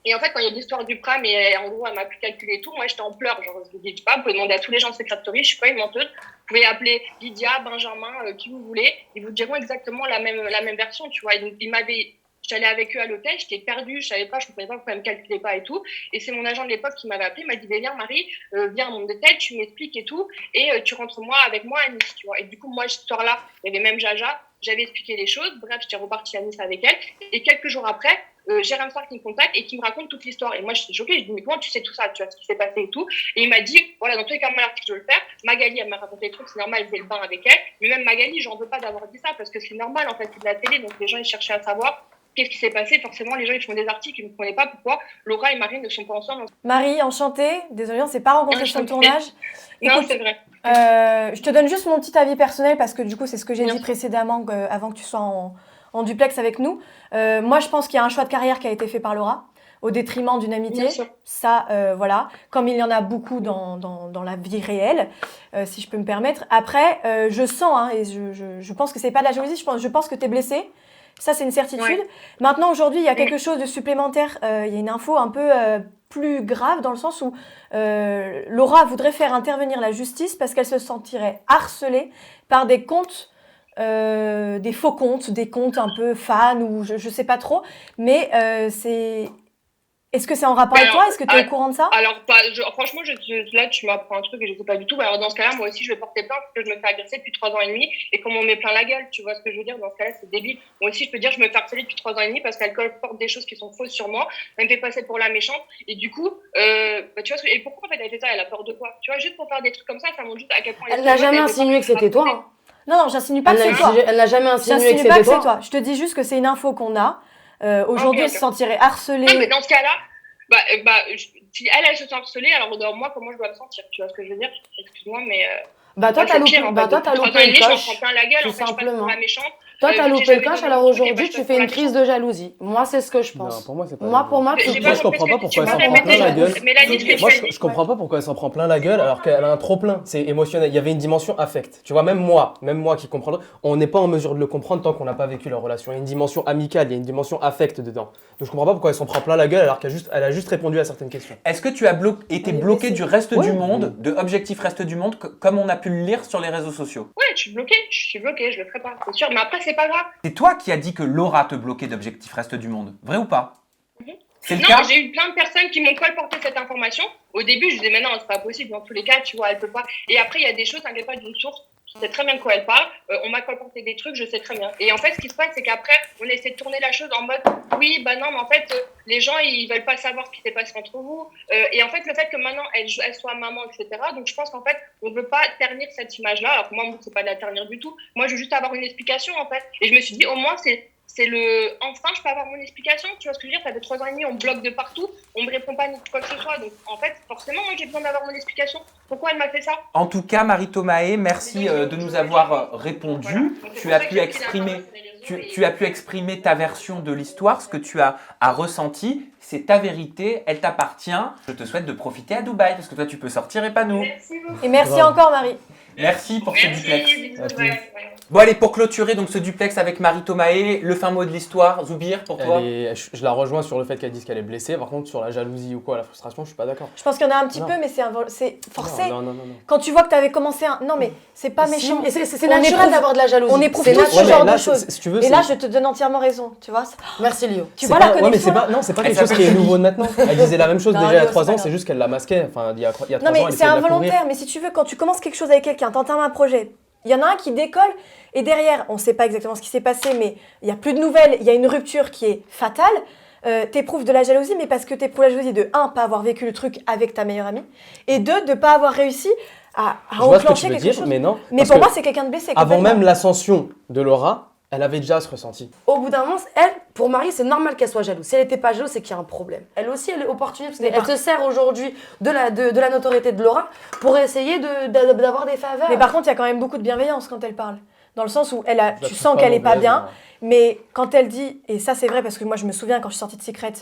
Et en fait, quand il y a l'histoire du pram, et en gros, elle m'a pu calculer tout, moi, j'étais en pleurs. Genre, je vous dis pas, vous pouvez demander à tous les gens de Secret Story, je suis pas une menteuse. Vous pouvez appeler Lydia, Benjamin, qui vous voulez. Ils vous diront exactement la même version, tu vois. Et donc, j'allais avec eux à l'hôtel, j'étais perdue, je savais pas, je comprenais pas pourquoi elle me calculait pas et tout. Et c'est mon agent de l'époque qui m'avait appelé, il m'a dit, viens, Marie, viens à mon hôtel, tu m'expliques et tout. Et tu rentres avec moi à Nice, tu vois. Et du coup, moi, ce soir-là, il y avait même Jaja. J'avais expliqué les choses. Bref, j'étais repartie à Nice avec elle. Et quelques jours après, Jérôme Sarr qui me contacte et qui me raconte toute l'histoire. Et moi, j'étais choquée. Je dis, mais comment tu sais tout ça? Tu vois ce qui s'est passé et tout. Et il m'a dit, voilà, dans tous les cas, moi, l'article, je veux le faire. Magali, elle m'a raconté les trucs. C'est normal, elle faisait le bain avec elle. Mais même Magali, j'en veux pas d'avoir dit ça parce que c'est normal, en fait, c'est de la télé. Donc, les gens, ils cherchaient à savoir qu'est-ce qui s'est passé. Forcément, les gens, ils font des articles. Ils ne comprenaient pas pourquoi Laura et Marie ne sont pas ensemble. Marie, enchantée. Désolée, on ne s'est pas rencontrés sur le tournage. Non, Écoute, c'est vrai. je te donne juste mon petit avis personnel parce que du coup, c'est ce que j'ai dit précédemment avant que tu sois en duplex avec nous. Moi, je pense qu'il y a un choix de carrière qui a été fait par Laura au détriment d'une amitié. Ça, voilà, comme il y en a beaucoup dans la vie réelle, si je peux me permettre. Après, je sens, hein, et je pense que c'est pas de la jalousie, je pense que tu es blessée. Ça, c'est une certitude. Ouais. Maintenant, aujourd'hui, il y a quelque chose de supplémentaire. Il y a une info un peu plus grave dans le sens où Laura voudrait faire intervenir la justice parce qu'elle se sentirait harcelée par des comptes, des faux comptes, des comptes un peu fans ou je sais pas trop. Mais c'est Est-ce que c'est en rapport Mais avec toi? alors, Est-ce que tu es au courant de ça? Alors, franchement, là, tu m'apprends un truc et je sais pas du tout. Bah, alors, dans ce cas-là, moi aussi, je vais porter plainte parce que je me fais agresser depuis 3 ans et demi et qu'on m'en met plein la gueule. Tu vois ce que je veux dire? Dans ce cas-là, c'est débile. Moi aussi, je peux dire, je me fais harceler depuis 3 ans et demi parce qu'elle colporte des choses qui sont fausses sur moi. Elle me fait passer pour la méchante. Et du coup, tu vois, et pourquoi en fait elle fait ça? Elle a peur de quoi? Tu vois, juste pour faire des trucs comme ça montre juste à quel point Elle n'a jamais insinué que c'était toi. Hein. Non, j'insinue pas que c'est toi. Elle n'a jamais insinué que J'insinue pas c'était que c'est toi. toi. Je te dis juste que c'est une info qu'on a. Aujourd'hui, elle se sentirait harcelée. Non, mais dans ce cas-là, si elle se sent harcelée, alors moi, comment je dois me sentir? Tu vois ce que je veux dire? Excuse-moi, mais. Bah, toi, t'as loupé le coche. Je prends plein la gueule, tout en fait, simplement. je passe pour la méchante. Toi, t'as loupé le coche, alors aujourd'hui, tu fais une crise de jalousie. Moi, c'est ce que je pense. Non, pour moi, c'est pas. Moi, je comprends pas pourquoi elle s'en prend plein la gueule. Moi, je comprends pas pourquoi elle s'en prend plein la gueule alors qu'elle a un trop plein. C'est émotionnel. Il y avait une dimension affect. Tu vois, même moi qui comprends, on n'est pas en mesure de le comprendre tant qu'on n'a pas vécu leur relation. Il y a une dimension amicale, il y a une dimension affect dedans. Donc je comprends pas pourquoi elle s'en prend plein la gueule alors qu'elle a juste répondu à certaines questions. Est-ce que tu as été bloqué du reste du monde, de Objectif Reste du Monde, comme on a pu le lire sur les réseaux sociaux? Ouais, je suis bloquée, je le ferai pas, c'est sûr. Mais après, c'est pas grave. C'est toi qui as dit que Laura te bloquait d'Objectif Reste du Monde. Vrai ou pas? C'est le Non, cas? j'ai eu plein de personnes qui m'ont colporté cette information. Au début, je disais, mais non, c'est pas possible. Dans tous les cas, tu vois, elle peut pas. Et après, il y a des choses, t'inquiète pas, d'une source. Je sais très bien de quoi elle parle. On m'a colporté des trucs, je sais très bien. Et en fait, ce qui se passe, c'est qu'après, on essaie de tourner la chose en mode, oui, bah non, mais en fait, les gens, ils veulent pas savoir ce qui s'est passé entre vous. Et en fait, le fait que maintenant, elle soit maman, etc. Donc, je pense qu'en fait, on ne veut pas ternir cette image-là. Alors que moi, c'est pas de la ternir du tout. Moi, je veux juste avoir une explication, en fait. Et je me suis dit, au moins, enfin, je peux avoir mon explication. Tu vois ce que je veux dire? Ça fait 3 ans et demi, on me bloque de partout, on me répond pas ni quoi que ce soit. Donc, en fait, forcément, moi, j'ai besoin d'avoir mon explication. Pourquoi elle m'a fait ça? En tout cas, Marie Thomae, merci de nous avoir répondu. Voilà. Tu as pu exprimer ta version de l'histoire, ce que tu as ressenti. C'est ta vérité, elle t'appartient. Je te souhaite de profiter à Dubaï, parce que toi, tu peux sortir et pas nous. Merci beaucoup. Et merci encore, Marie. Merci pour ce duplex. Ouais. Bon, allez, pour clôturer donc ce duplex avec Marie Thomae, le fin mot de l'histoire, Zoubir, pour toi? Je la rejoins sur le fait qu'elle dise qu'elle est blessée. Par contre, sur la jalousie ou quoi, la frustration, je suis pas d'accord. Je pense qu'il y en a un petit Non. peu, mais c'est forcé. Non. Quand tu vois que tu avais commencé un. Non, mais c'est pas méchant. Et c'est On naturel éprouve- d'avoir de la jalousie. On éprouve C'est tous naturel. ce genre là, de choses. si tu veux, Et là, je te donne entièrement raison, tu vois. Merci, Léo. Tu vois la ouais, mais connexion là c'est pas Elle quelque chose qui s'appelle est nouveau de maintenant. Elle disait la même chose Non, déjà il y a Léo, 3 c'est ans, pas c'est juste qu'elle la masquait. Enfin, il y a 3 Non, ans, mais elle c'est essayait de la involontaire. couvrir. Mais si tu veux, quand tu commences quelque chose avec quelqu'un, t'entames un projet, il y en a un qui décolle et derrière, on ne sait pas exactement ce qui s'est passé, mais il n'y a plus de nouvelles, il y a une rupture qui est fatale. T'éprouves de la jalousie, mais parce que t'éprouves la jalousie de 1, pas avoir vécu le truc avec ta meilleure amie, et 2, de ne pas avoir réussi à Je vois ce que tu enclencher veux quelque dire, chose. mais non. Mais parce pour que moi, c'est quelqu'un de blessé. avant complètement. même l'ascension de Laura, elle avait déjà ce ressenti. Au bout d'un moment, elle, pour Marie, c'est normal qu'elle soit jalouse. Si elle n'était pas jalouse, c'est qu'il y a un problème. Elle aussi, elle est opportuniste. Elle se sert aujourd'hui de la notoriété de Laura pour essayer d'avoir des faveurs. Mais par contre, il y a quand même beaucoup de bienveillance quand elle parle. Dans le sens où Je la tu trouve sens qu'elle est pas mauvaise, bien, mais quand elle dit, et ça c'est vrai parce que moi je me souviens quand je suis sortie de Secret,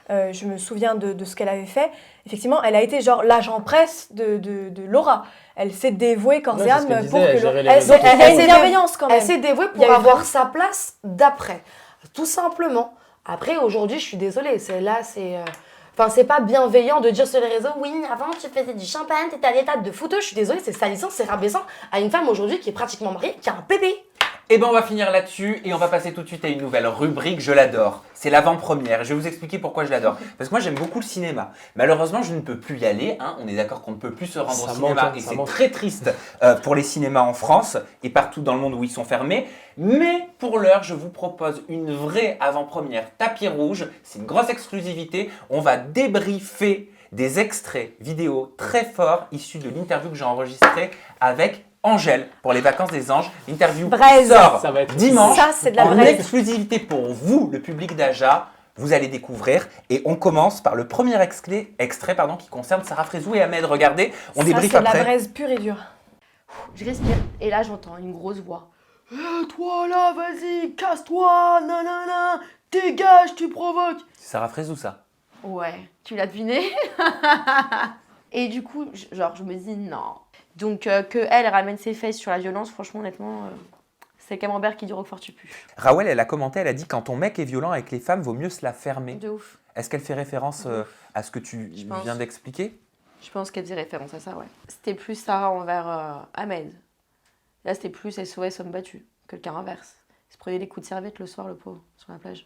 je me souviens de ce qu'elle avait fait. Effectivement, elle a été genre l'agent presse de Laura. Elle s'est dévouée corps Ouais, et c'est ce âme qu'elle pour disait, que elle gérait les Laura. réseaux Donc, il y a sociaux. une bienveillance quand même. Elle s'est dévouée Il y pour a eu avoir vraiment- sa place d'après. Tout simplement. Après, aujourd'hui, je suis désolée. Enfin, c'est pas bienveillant de dire sur les réseaux, oui, avant tu faisais du champagne, t'étais à l'état de fouteuse. Je suis désolée, c'est salissant, c'est rabaissant à une femme aujourd'hui qui est pratiquement mariée, qui a un bébé. Et ben on va finir là-dessus et on va passer tout de suite à une nouvelle rubrique, je l'adore. C'est l'avant-première. Je vais vous expliquer pourquoi je l'adore. Parce que moi j'aime beaucoup le cinéma. Malheureusement je ne peux plus y aller. Hein. On est d'accord qu'on ne peut plus se rendre Ça au cinéma manque, hein, et ça c'est manque. très triste pour les cinémas en France et partout dans le monde où ils sont fermés. Mais pour l'heure je vous propose une vraie avant-première tapis rouge. C'est une grosse exclusivité. On va débriefer des extraits vidéo très forts issus de l'interview que j'ai enregistrée avec Angèle pour les vacances des anges. L'interview Braise. sort Ça va être- dimanche Ça, c'est de la en braise. exclusivité pour vous, le public d'Aja. Vous allez découvrir et on commence par le premier extrait qui concerne Sarah Frézou et Ahmed. Regardez, on Ça, débriefe c'est de la après. braise pure et dure. Je respire et là j'entends une grosse voix. Toi là, vas-y, casse-toi, nanana, dégage, tu provoques. C'est Sarah Frézou ça. Ouais, tu l'as deviné. Et du coup, je me dis non. Donc que elle ramène ses fesses sur la violence, franchement, honnêtement, c'est Camembert qui dit Roquefort tu pues. Raoul, elle a commenté, elle a dit quand ton mec est violent avec les femmes, vaut mieux se la fermer. De ouf. Est-ce qu'elle fait référence à ce que tu Je pense. viens d'expliquer? Je pense qu'elle faisait référence à ça, ouais. C'était plus Sarah envers Ahmed. Là, c'était plus SOS homme battu que le cas inverse. Il se prenait des coups de serviette le soir, le pauvre, sur la plage.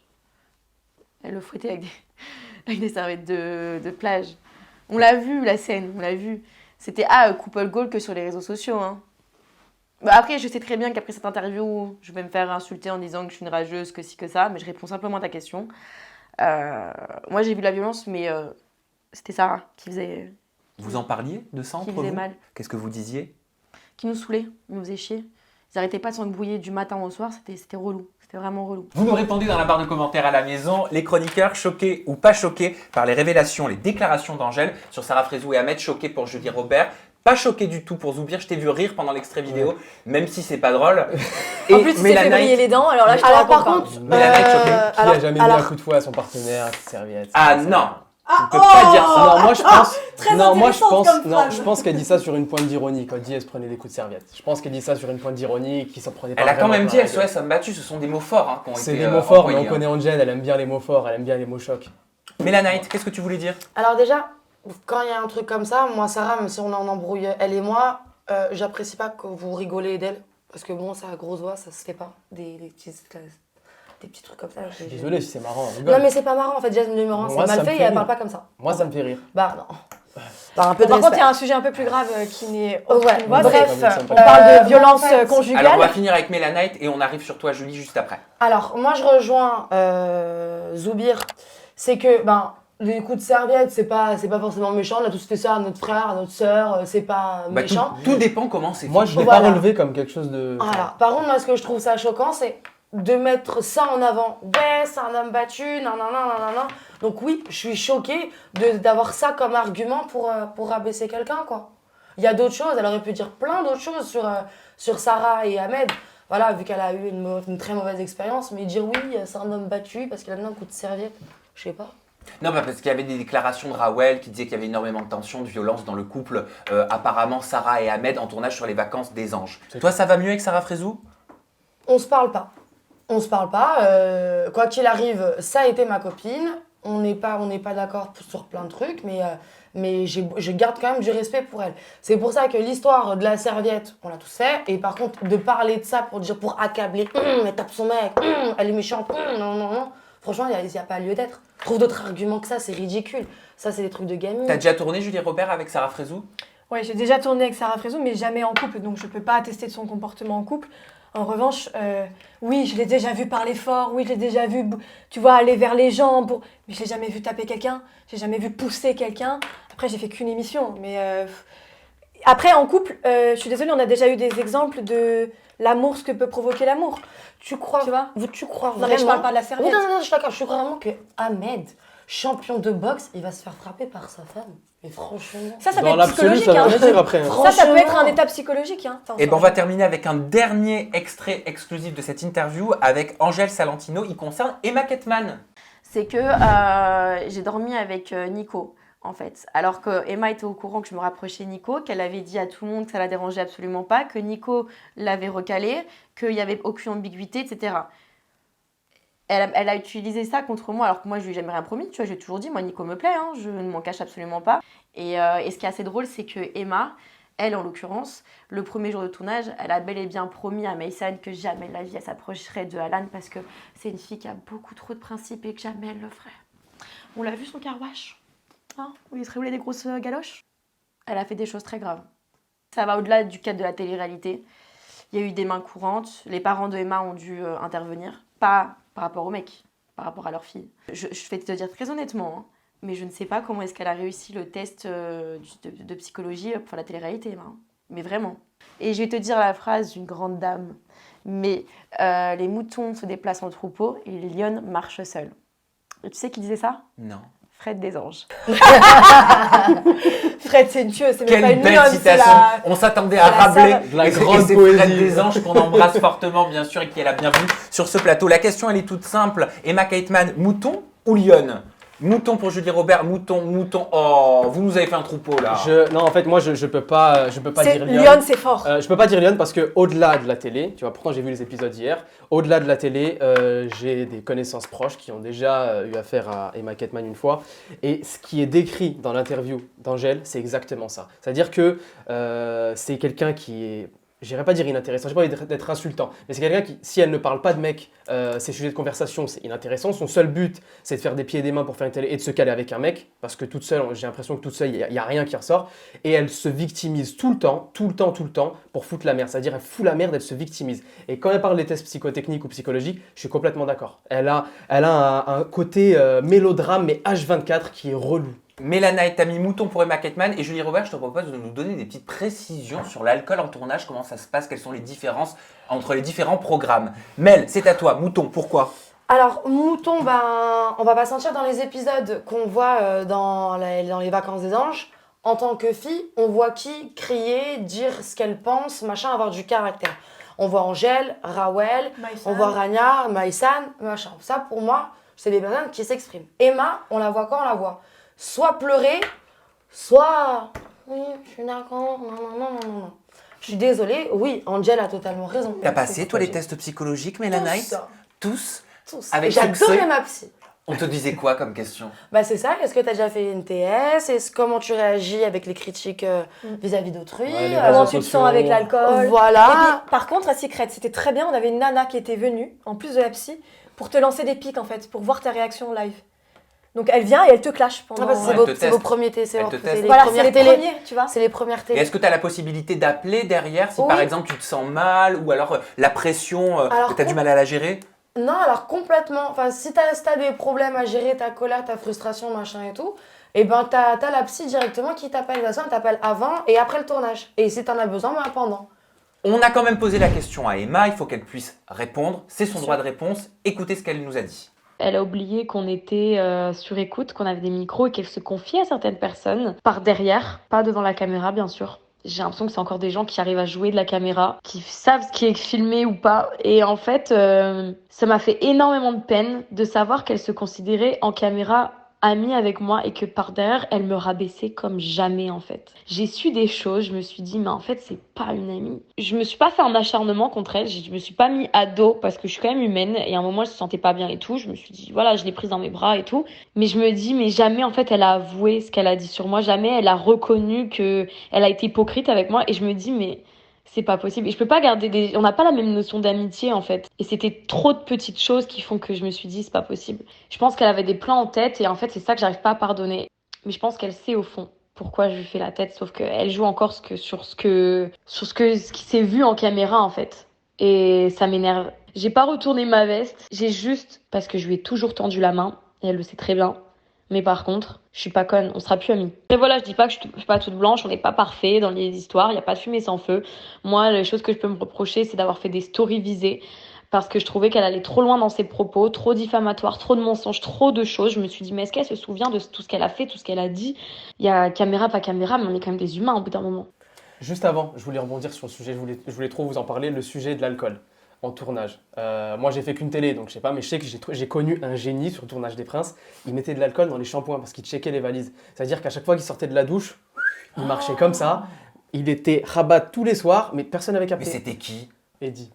Elle le fouettait avec avec des serviettes de plage. On l'a vu, la scène, on l'a vu. C'était couple goal que sur les réseaux sociaux. Hein. Bah après, je sais très bien qu'après cette interview, je vais me faire insulter en disant que je suis une rageuse, que ci, que ça, mais je réponds simplement à ta question. Moi, j'ai vu la violence, mais c'était Sarah qui faisait... Vous en parliez de ça entre Qui faisait vous? mal. Qu'est-ce que vous disiez? Qui nous saoulait, ils nous faisait chier. Ils n'arrêtaient pas de s'embrouiller du matin au soir, c'était relou. C'était vraiment relou. Vous nous répondez dans la barre de commentaires à la maison, les chroniqueurs choqués ou pas choqués par les révélations, les déclarations d'Angèle sur Sarah Frézou et Ahmed, choqués pour Julie Robert, pas choqué du tout pour Zoubir, je t'ai vu rire pendant l'extrait vidéo, même si c'est pas drôle. En plus, il s'est fait briller les dents, alors là, je te Alors raconte par pas. contre, Mélanie choquée. Qui a jamais mis un coup de fouet à son partenaire, à sa serviette? Ah non, tu ne peux oh pas dire ça. Non, moi je pense. Très non, moi je intéressante pense. comme Non, phrase. je pense qu'elle dit ça sur une pointe d'ironie quand elle dit elle se prenait des coups de serviette. Je pense qu'elle dit ça sur une pointe d'ironie qui s'en prenait pas. Elle a quand vraiment même dit plein la gueule. SOS homme battu, ce sont des mots forts hein, qui ont C'est été des mots forts, mais employés, on connaît Angèle, elle aime bien les mots forts, elle aime bien les mots chocs. Mélanie, qu'est-ce que tu voulais dire? alors déjà, quand il y a un truc comme ça, moi, Sarah, même si on en embrouille, elle et moi, j'apprécie pas que vous rigolez d'elle. Parce que bon, ça a grosse voix, ça se fait pas. Des petits trucs comme ça. Je suis désolé si c'est marrant, on rigole. Non, mais c'est pas marrant en fait, Jasmine numéro 1, c'est Moi, ça mal me fait fait et elle rire. parle pas comme ça. Moi ça me fait rire. Bah non. Par un peu de Par contre, il y respect. a un sujet un peu plus grave qui n'est autre Ouais, qu'une voix. bref, On parle de violence en fait, conjugale. Alors on va finir avec Mélanie et on arrive sur toi Julie juste après. Alors, moi, je rejoins Zoubir. C'est que, les coups de serviette, c'est pas forcément méchant. On a tous fait ça à notre frère, à notre sœur. C'est pas Bah, méchant. tout dépend comment c'est fait. Moi je l'ai Voilà. pas relevé comme quelque chose de. Voilà. Par contre, moi, ce que je trouve ça choquant, c'est de mettre ça en avant. Ouais, c'est un homme battu, nanana. Donc oui, je suis choquée d'avoir ça comme argument pour rabaisser quelqu'un, quoi. Il y a d'autres choses, elle aurait pu dire plein d'autres choses sur Sarah et Ahmed. Voilà, vu qu'elle a eu une très mauvaise expérience, mais dire oui, c'est un homme battu parce qu'il a donné un coup de serviette, je sais pas. Non, parce qu'il y avait des déclarations de Rawel qui disaient qu'il y avait énormément de tensions, de violence dans le couple. Apparemment, Sarah et Ahmed en tournage sur les vacances des anges. Toi, ça va mieux avec Sarah Frézou? On se parle pas. Quoi qu'il arrive, ça a été ma copine. On n'est pas d'accord sur plein de trucs, mais je garde quand même du respect pour elle. C'est pour ça que l'histoire de la serviette, on l'a tous fait. Et par contre, de parler de ça pour accabler, elle tape son mec, elle est méchante, non. Franchement, il n'y a pas lieu d'être. Trouve d'autres arguments que ça, c'est ridicule. Ça, c'est des trucs de gamine. T'as déjà tourné Julie Robert avec Sarah Frézou? Ouais, j'ai déjà tourné avec Sarah Frézou, mais jamais en couple, donc je peux pas attester de son comportement en couple. En revanche, oui, je l'ai déjà vu parler fort, oui, je l'ai déjà vu, tu vois, aller vers les gens, mais je l'ai jamais vu taper quelqu'un, j'ai jamais vu pousser quelqu'un. Après, j'ai fait qu'une émission, mais après, en couple, je suis désolée, on a déjà eu des exemples de l'amour, ce que peut provoquer l'amour. Tu crois vraiment vraiment... Non, mais je parle pas de la serviette. Non, je suis d'accord. Je suis vraiment que Ahmed, champion de boxe, il va se faire frapper par sa femme. Mais franchement... Ça peut Dans être l'absolu, psychologique. ça veut Hein. rien dire après. hein. Ça peut être un état psychologique. Hein. Et ben on va terminer avec un dernier extrait exclusif de cette interview avec Angèle Salentino. Il concerne Emma Ketman. C'est que j'ai dormi avec Nico, en fait. Alors que Emma était au courant que je me rapprochais de Nico, qu'elle avait dit à tout le monde que ça la dérangeait absolument pas, que Nico l'avait recalé, qu'il n'y avait aucune ambiguïté, etc. Elle a utilisé ça contre moi, alors que moi je lui ai jamais rien promis, tu vois, j'ai toujours dit, moi Nico me plaît, hein, je ne m'en cache absolument pas. Et ce qui est assez drôle, c'est que Emma, elle en l'occurrence, le premier jour de tournage, elle a bel et bien promis à Maïsan que jamais de la vie elle s'approcherait de Alan parce que c'est une fille qui a beaucoup trop de principes et que jamais elle le ferait. On l'a vu son carwash, hein, où il se roulait des grosses galoches. Elle a fait des choses très graves. Ça va au-delà du cadre de la télé-réalité. Il y a eu des mains courantes, les parents de Emma ont dû intervenir, pas par rapport au mec, par rapport à leur fille. Je vais te dire très honnêtement, hein, mais je ne sais pas comment est-ce qu'elle a réussi le test de psychologie pour la télé-réalité, Emma. Mais vraiment. Et je vais te dire la phrase d'une grande dame, mais les moutons se déplacent en troupeau et les lionnes marchent seuls. Et tu sais qui disait ça? Non. Fred Desanges. Fred, c'est une tueuse, c'est même Quelle pas une belle lionne, c'est citation. la... On s'attendait à c'est la Rabelais. savane. De la Et grande c'est poésie. Fred Desanges qu'on embrasse fortement, bien sûr, et qui est la bienvenue sur ce plateau. La question, elle est toute simple. Emma Ketman, mouton ou lionne? Mouton pour Julie Robert, mouton. Oh, vous nous avez fait un troupeau là. Non, en fait, moi, je peux pas dire Lyon. Lyon, c'est fort. Je peux pas dire Lyon parce que au-delà de la télé, tu vois, pourtant j'ai vu les épisodes hier. Au-delà de la télé, j'ai des connaissances proches qui ont déjà eu affaire à Emma Ketman une fois. Et ce qui est décrit dans l'interview d'Angèle, c'est exactement ça. C'est-à-dire que c'est quelqu'un qui est j'irais pas dire inintéressant, j'ai pas envie d'être insultant, mais c'est quelqu'un qui, si elle ne parle pas de mec, ses sujets de conversation, c'est inintéressant. Son seul but, c'est de faire des pieds et des mains pour faire une télé et de se caler avec un mec, parce que toute seule, j'ai l'impression que toute seule, il n'y a rien qui ressort. Et elle se victimise tout le temps, pour foutre la merde. C'est-à-dire, elle fout la merde, elle se victimise. Et quand elle parle des tests psychotechniques ou psychologiques, je suis complètement d'accord. Elle a un côté mélodrame, mais H24 qui est relou. Mélanaït, t'as mis mouton pour Emma Ketman et Julie Robert, je te propose de nous donner des petites précisions sur l'alcool en tournage, comment ça se passe, quelles sont les différences entre les différents programmes. Mel, c'est à toi, mouton, pourquoi ? Alors, mouton, on va pas sentir dans les épisodes qu'on voit dans les vacances des anges. En tant que fille, on voit qui crier, dire ce qu'elle pense, machin, avoir du caractère. On voit Angèle, Rawel, Maïsan. on voit Rania, Maïsan, machin. Ça, pour moi, c'est des personnes qui s'expriment. Emma, on la voit quand on la voit. Soit pleurer, soit oui, je suis d'accord, non. Je suis désolée, oui, Angel a totalement raison. T'as passé, toi, les tests psychologiques, Mélanaït ? Tous. Avec j'adorais ma psy. On te disait quoi comme question ? C'est ça, est-ce que tu as déjà fait une TS ? Comment tu réagis avec les critiques vis-à-vis d'autrui ? Ouais, les Comment réseaux tu te sociaux. sens avec l'alcool. Voilà. Et puis, par contre, à Secret, c'était très bien. On avait une nana qui était venue, en plus de la psy, pour te lancer des pics, en fait, pour voir ta réaction live. Donc, elle vient et elle te clash pendant... C'est vos premiers TS. C'est les Voilà, premières c'est les télé. premiers, tu vois. C'est les premières Et télé. est-ce que tu as la possibilité d'appeler derrière si Oui. par exemple tu te sens mal ou alors la pression, Alors, tu as du mal à la gérer ? Non, alors complètement. Enfin, si t'as des problèmes à gérer ta colère, ta frustration, machin et tout, et t'as la psy directement qui t'appelle. De toute façon, elle t'appelle avant et après le tournage. Et si t'en as besoin, pendant. On a quand même posé la question à Emma, il faut qu'elle puisse répondre. C'est son droit de réponse. Écoutez ce qu'elle nous a dit. Elle a oublié qu'on était sur écoute, qu'on avait des micros et qu'elle se confiait à certaines personnes par derrière, pas devant la caméra bien sûr. J'ai l'impression que c'est encore des gens qui arrivent à jouer de la caméra, qui savent ce qui est filmé ou pas. Et en fait, ça m'a fait énormément de peine de savoir qu'elle se considérait en caméra amie avec moi et que par derrière, elle me rabaissait comme jamais en fait. J'ai su des choses, je me suis dit, mais en fait, c'est pas une amie. Je me suis pas fait un acharnement contre elle, je me suis pas mis à dos parce que je suis quand même humaine et à un moment, je me sentais pas bien et tout. Je me suis dit, voilà, je l'ai prise dans mes bras et tout. Mais je me dis, mais jamais en fait, elle a avoué ce qu'elle a dit sur moi, jamais elle a reconnu que elle a été hypocrite avec moi et je me dis, mais c'est pas possible. Et je peux pas garder on n'a pas la même notion d'amitié, en fait. Et c'était trop de petites choses qui font que je me suis dit, c'est pas possible. Je pense qu'elle avait des plans en tête et en fait, c'est ça que j'arrive pas à pardonner. Mais je pense qu'elle sait au fond pourquoi je lui fais la tête, sauf qu'elle joue encore sur ce qui s'est vu en caméra, en fait. Et ça m'énerve. J'ai pas retourné ma veste. J'ai juste, parce que je lui ai toujours tendu la main, et elle le sait très bien. Mais par contre, je suis pas conne, on sera plus amis. Et voilà, je dis pas que je suis pas toute blanche, on n'est pas parfait dans les histoires, il y a pas de fumée sans feu. Moi, les choses que je peux me reprocher, c'est d'avoir fait des stories visées parce que je trouvais qu'elle allait trop loin dans ses propos, trop diffamatoire, trop de mensonges, trop de choses. Je me suis dit, mais est-ce qu'elle se souvient de tout ce qu'elle a fait, tout ce qu'elle a dit ? Il y a caméra, pas caméra, mais on est quand même des humains au bout d'un moment. Juste avant, je voulais rebondir sur le sujet, je voulais trop vous en parler, le sujet de l'alcool en tournage. Moi, j'ai fait qu'une télé, donc je sais pas, mais je sais que j'ai connu un génie sur le tournage des Princes. Il mettait de l'alcool dans les shampoings parce qu'il checkait les valises. C'est-à-dire qu'à chaque fois qu'il sortait de la douche, il marchait comme ça. Il était rabat tous les soirs, mais personne n'avait capté. Mais c'était qui ? Eddie.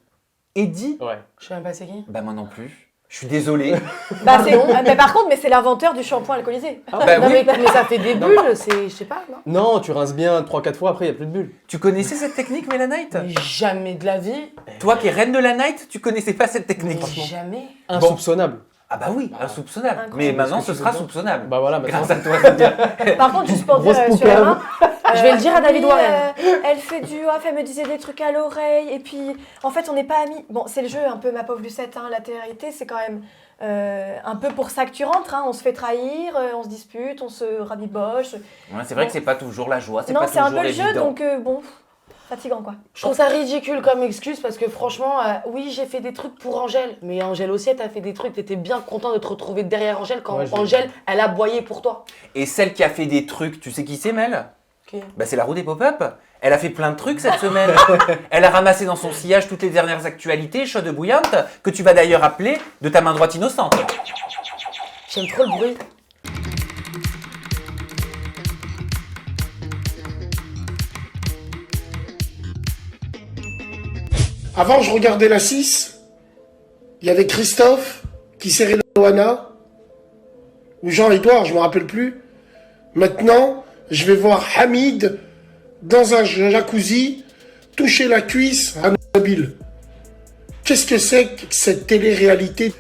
Eddie ? Ouais. Je sais même pas c'est qui. Moi non plus. Je suis désolé. Mais par contre, c'est l'inventeur du shampoing alcoolisé. Non, mais ça fait des bulles, je sais pas, non ? Non, tu rinces bien 3-4 fois, après il n'y a plus de bulles. Tu connaissais cette technique, Mélanaït ? Mais jamais de la vie. Toi qui es reine de la night, tu connaissais pas cette technique. Mais jamais. Insoupçonnable. Ah bah oui, insoupçonnable. Incroyable. Mais maintenant, Est-ce que ce tu sera veux bien soupçonnable. Bah voilà, maintenant. Grâce à toi, c'est bien. Par contre, juste pour dire Grosse sur Emma, Je vais le dire à David oui, Warren. Elle fait du off, elle me disait des trucs à l'oreille, et puis en fait on n'est pas amis. Bon, c'est le jeu un peu, ma pauvre Lucette, hein, la télé-réalité, c'est quand même un peu pour ça que tu rentres, hein. On se fait trahir, on se dispute, on se rabiboche. Ouais, c'est vrai que c'est pas toujours la joie, c'est Non, pas c'est un toujours peu le évident. jeu, donc bon, fatigant quoi. Je trouve ça ridicule comme excuse parce que franchement, oui, j'ai fait des trucs pour Angèle. Mais Angèle aussi, elle t'a fait des trucs. T'étais bien content de te retrouver derrière Angèle quand Ouais, Angèle, elle a aboyé pour toi. Et celle qui a fait des trucs, tu sais qui c'est, Mel ? Qui ? Bah c'est la roue des pop-up. Elle a fait plein de trucs cette semaine. Elle a ramassé dans son sillage toutes les dernières actualités chaudes bouillantes que tu vas d'ailleurs appeler de ta main droite innocente. J'aime trop le bruit. Avant, je regardais la 6. Il y avait Christophe qui serrait Loana. Ou Jean-Édouard, je me rappelle plus. Maintenant, je vais voir Hamid dans un jacuzzi toucher la cuisse à Nabil. Qu'est-ce que c'est que cette télé-réalité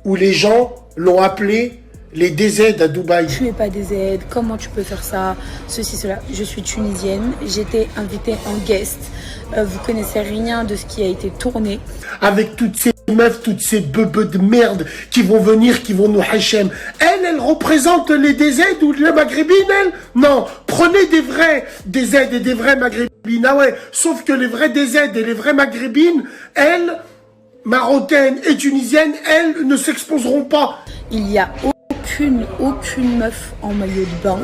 où les gens l'ont appelé les DZ à Dubaï? Tu n'es pas DZ, comment tu peux faire ça, ceci, cela. Je suis tunisienne, j'étais invitée en guest. Vous connaissez rien de ce qui a été tourné. Avec toutes ces meufs, toutes ces bebeux de merde qui vont venir, qui vont nous hachem. Elle représente les DZ ou les maghrébines, elle? Non, prenez des vrais DZ et des vrais maghrébines. Ah ouais, sauf que les vrais DZ et les vrais maghrébines, elles, marocaines et tunisiennes, elles ne s'exposeront pas. Il n'y a aucune meuf en maillot de bain.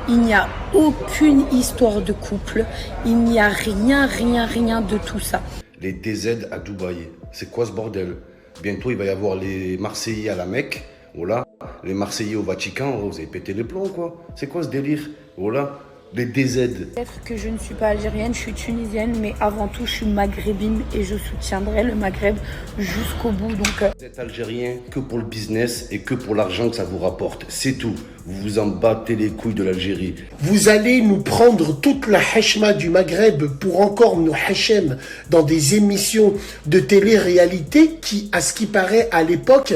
Il n'y a aucune histoire de couple. Il n'y a rien de tout ça. Les DZ à Dubaï, c'est quoi ce bordel? Bientôt, il va y avoir les Marseillais à la Mecque. Voilà. Les Marseillais au Vatican. Oh, vous avez pété les plombs, quoi. C'est quoi ce délire? Voilà. Les DZ. Peut-être que je ne suis pas algérienne, je suis tunisienne, mais avant tout, je suis maghrébine et je soutiendrai le Maghreb jusqu'au bout. Donc, Vous êtes algérien que pour le business et que pour l'argent que ça vous rapporte. C'est tout. Vous vous en battez les couilles de l'Algérie. Vous allez nous prendre toute la hachma du Maghreb pour encore nous hachem dans des émissions de télé-réalité qui, à ce qui paraît à l'époque,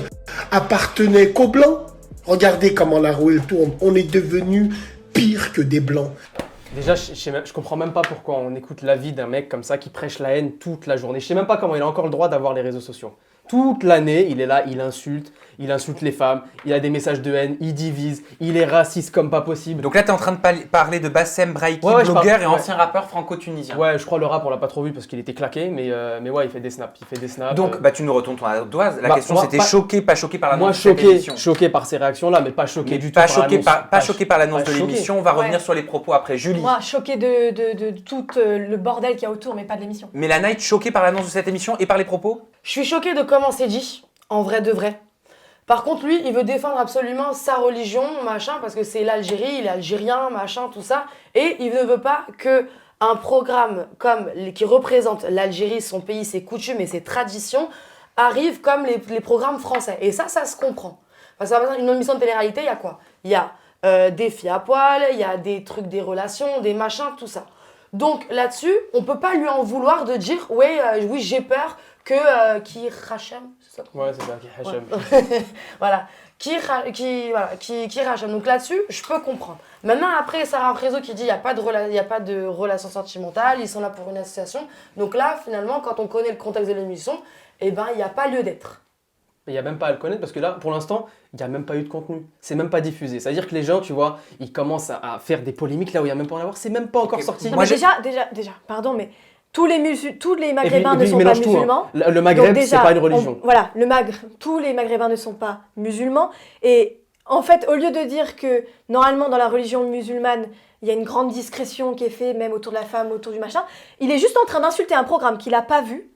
appartenaient qu'aux Blancs. Regardez comment la roue elle tourne. On est devenu pire que des Blancs. Déjà, je comprends même pas pourquoi on écoute l'avis d'un mec comme ça qui prêche la haine toute la journée. Je sais même pas comment il a encore le droit d'avoir les réseaux sociaux. Toute l'année, il est là, il insulte les femmes, il a des messages de haine, il divise, il est raciste comme pas possible. Donc là, tu es en train de parler de Bassem Braiki, Ouais, blogueur et ancien rappeur franco-tunisien. Ouais, je crois le rap, on l'a pas trop vu parce qu'il était claqué, mais ouais, il fait des snaps. Donc, tu nous retournes ton ardoise. La question, moi, c'était choqué, pas choqué par l'annonce moi, de cette émission. choqué par ces réactions-là, mais pas choqué du tout Pas par choqué l'annonce. pas choqué par l'annonce de choqué. l'émission. On va revenir Ouais. sur les propos après. Julie. Moi, choquée de tout le bordel qu'il y a autour, mais pas de l'émission. Mélanie, choquée par l'annonce de cette émission et par les propos? Je suis choquée de comment c'est dit, en vrai de vrai. Par contre, lui, il veut défendre absolument sa religion, machin, parce que c'est l'Algérie, il est algérien, machin, tout ça. Et il ne veut pas que un programme qui représente l'Algérie, son pays, ses coutumes et ses traditions, arrive comme les programmes français. Et ça se comprend. Parce qu'une émission de télé-réalité, il y a quoi? Il y a des filles à poil, il y a des trucs, des relations, des machins, tout ça. Donc là-dessus, on peut pas lui en vouloir de dire oui, j'ai peur que qui rachem, c'est ça? Ouais, c'est ça, qui hachem. Voilà, qui rachem. Donc là-dessus, je peux comprendre. Maintenant, après, Sarah Frézo qui dit il n'y a pas de relation sentimentale, ils sont là pour une association. Donc là, finalement, quand on connaît le contexte de l'émission, eh ben, il n'y a pas lieu d'être. Il n'y a même pas à le connaître parce que là, pour l'instant, il n'y a même pas eu de contenu. C'est même pas diffusé. C'est-à-dire que les gens, tu vois, ils commencent à faire des polémiques là où il n'y a même pas à en avoir. C'est même pas encore sorti. Non, mais déjà, pardon, mais tous les Maghrébins ne sont pas mélange tout, musulmans. hein. Le Maghreb, c'est pas une religion. Voilà, tous les Maghrébins ne sont pas musulmans. Et en fait, au lieu de dire que normalement dans la religion musulmane, il y a une grande discrétion qui est faite, même autour de la femme, autour du machin, il est juste en train d'insulter un programme qu'il n'a pas vu,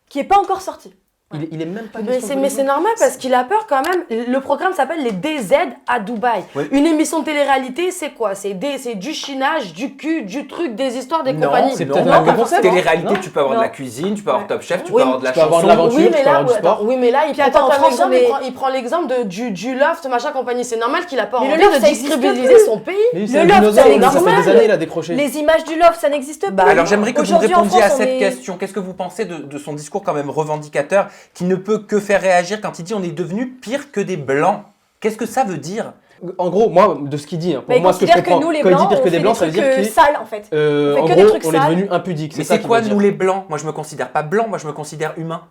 qui n'est pas encore sorti. Il est même pas Mais c'est normal parce qu'il a peur quand même. Le programme s'appelle les DZ à Dubaï. Oui. Une émission de télé-réalité, c'est quoi? C'est du chinage, du cul, du truc, des histoires, des compagnies. c'est Non, peut-être non, un bon pas concept. forcément. Télé-réalité, Non. tu peux avoir de Non. la cuisine, tu peux avoir Top Chef, tu Oui, peux avoir de la tu peux avoir de chanson. l'aventure. Oui, mais tu peux avoir du sport. il Puis prend attends, en comme France, exemple, on est- il prend l'exemple du loft, machin compagnie. C'est normal qu'il a pas Mais envie le loft, de ça existe déstabiliser plus. son pays. Mais Le c'est un loft, dinosaure, c'est ça fait normal. des années, il a décroché. Les images du loft, ça n'existe pas. Alors j'aimerais que vous Aujourd'hui, en répondiez à France, on cette est- question. Qu'est-ce que vous pensez de son discours quand même revendicateur qui ne peut que faire réagir quand il dit on est devenu pire que des blancs? Qu'est-ce que ça veut dire? En gros, moi, de ce qu'il dit, hein, pour Mais moi, ce que je considère comprends, que nous, les quand il dit blancs, pire on que fait des blancs, des ça veut dire trucs qu'il sales, en fait. On fait en que des gros, trucs on est sales. devenu impudique. Mais ça c'est qu'il quoi veut dire. nous les blancs? Moi je me considère pas blanc, moi je me considère humain.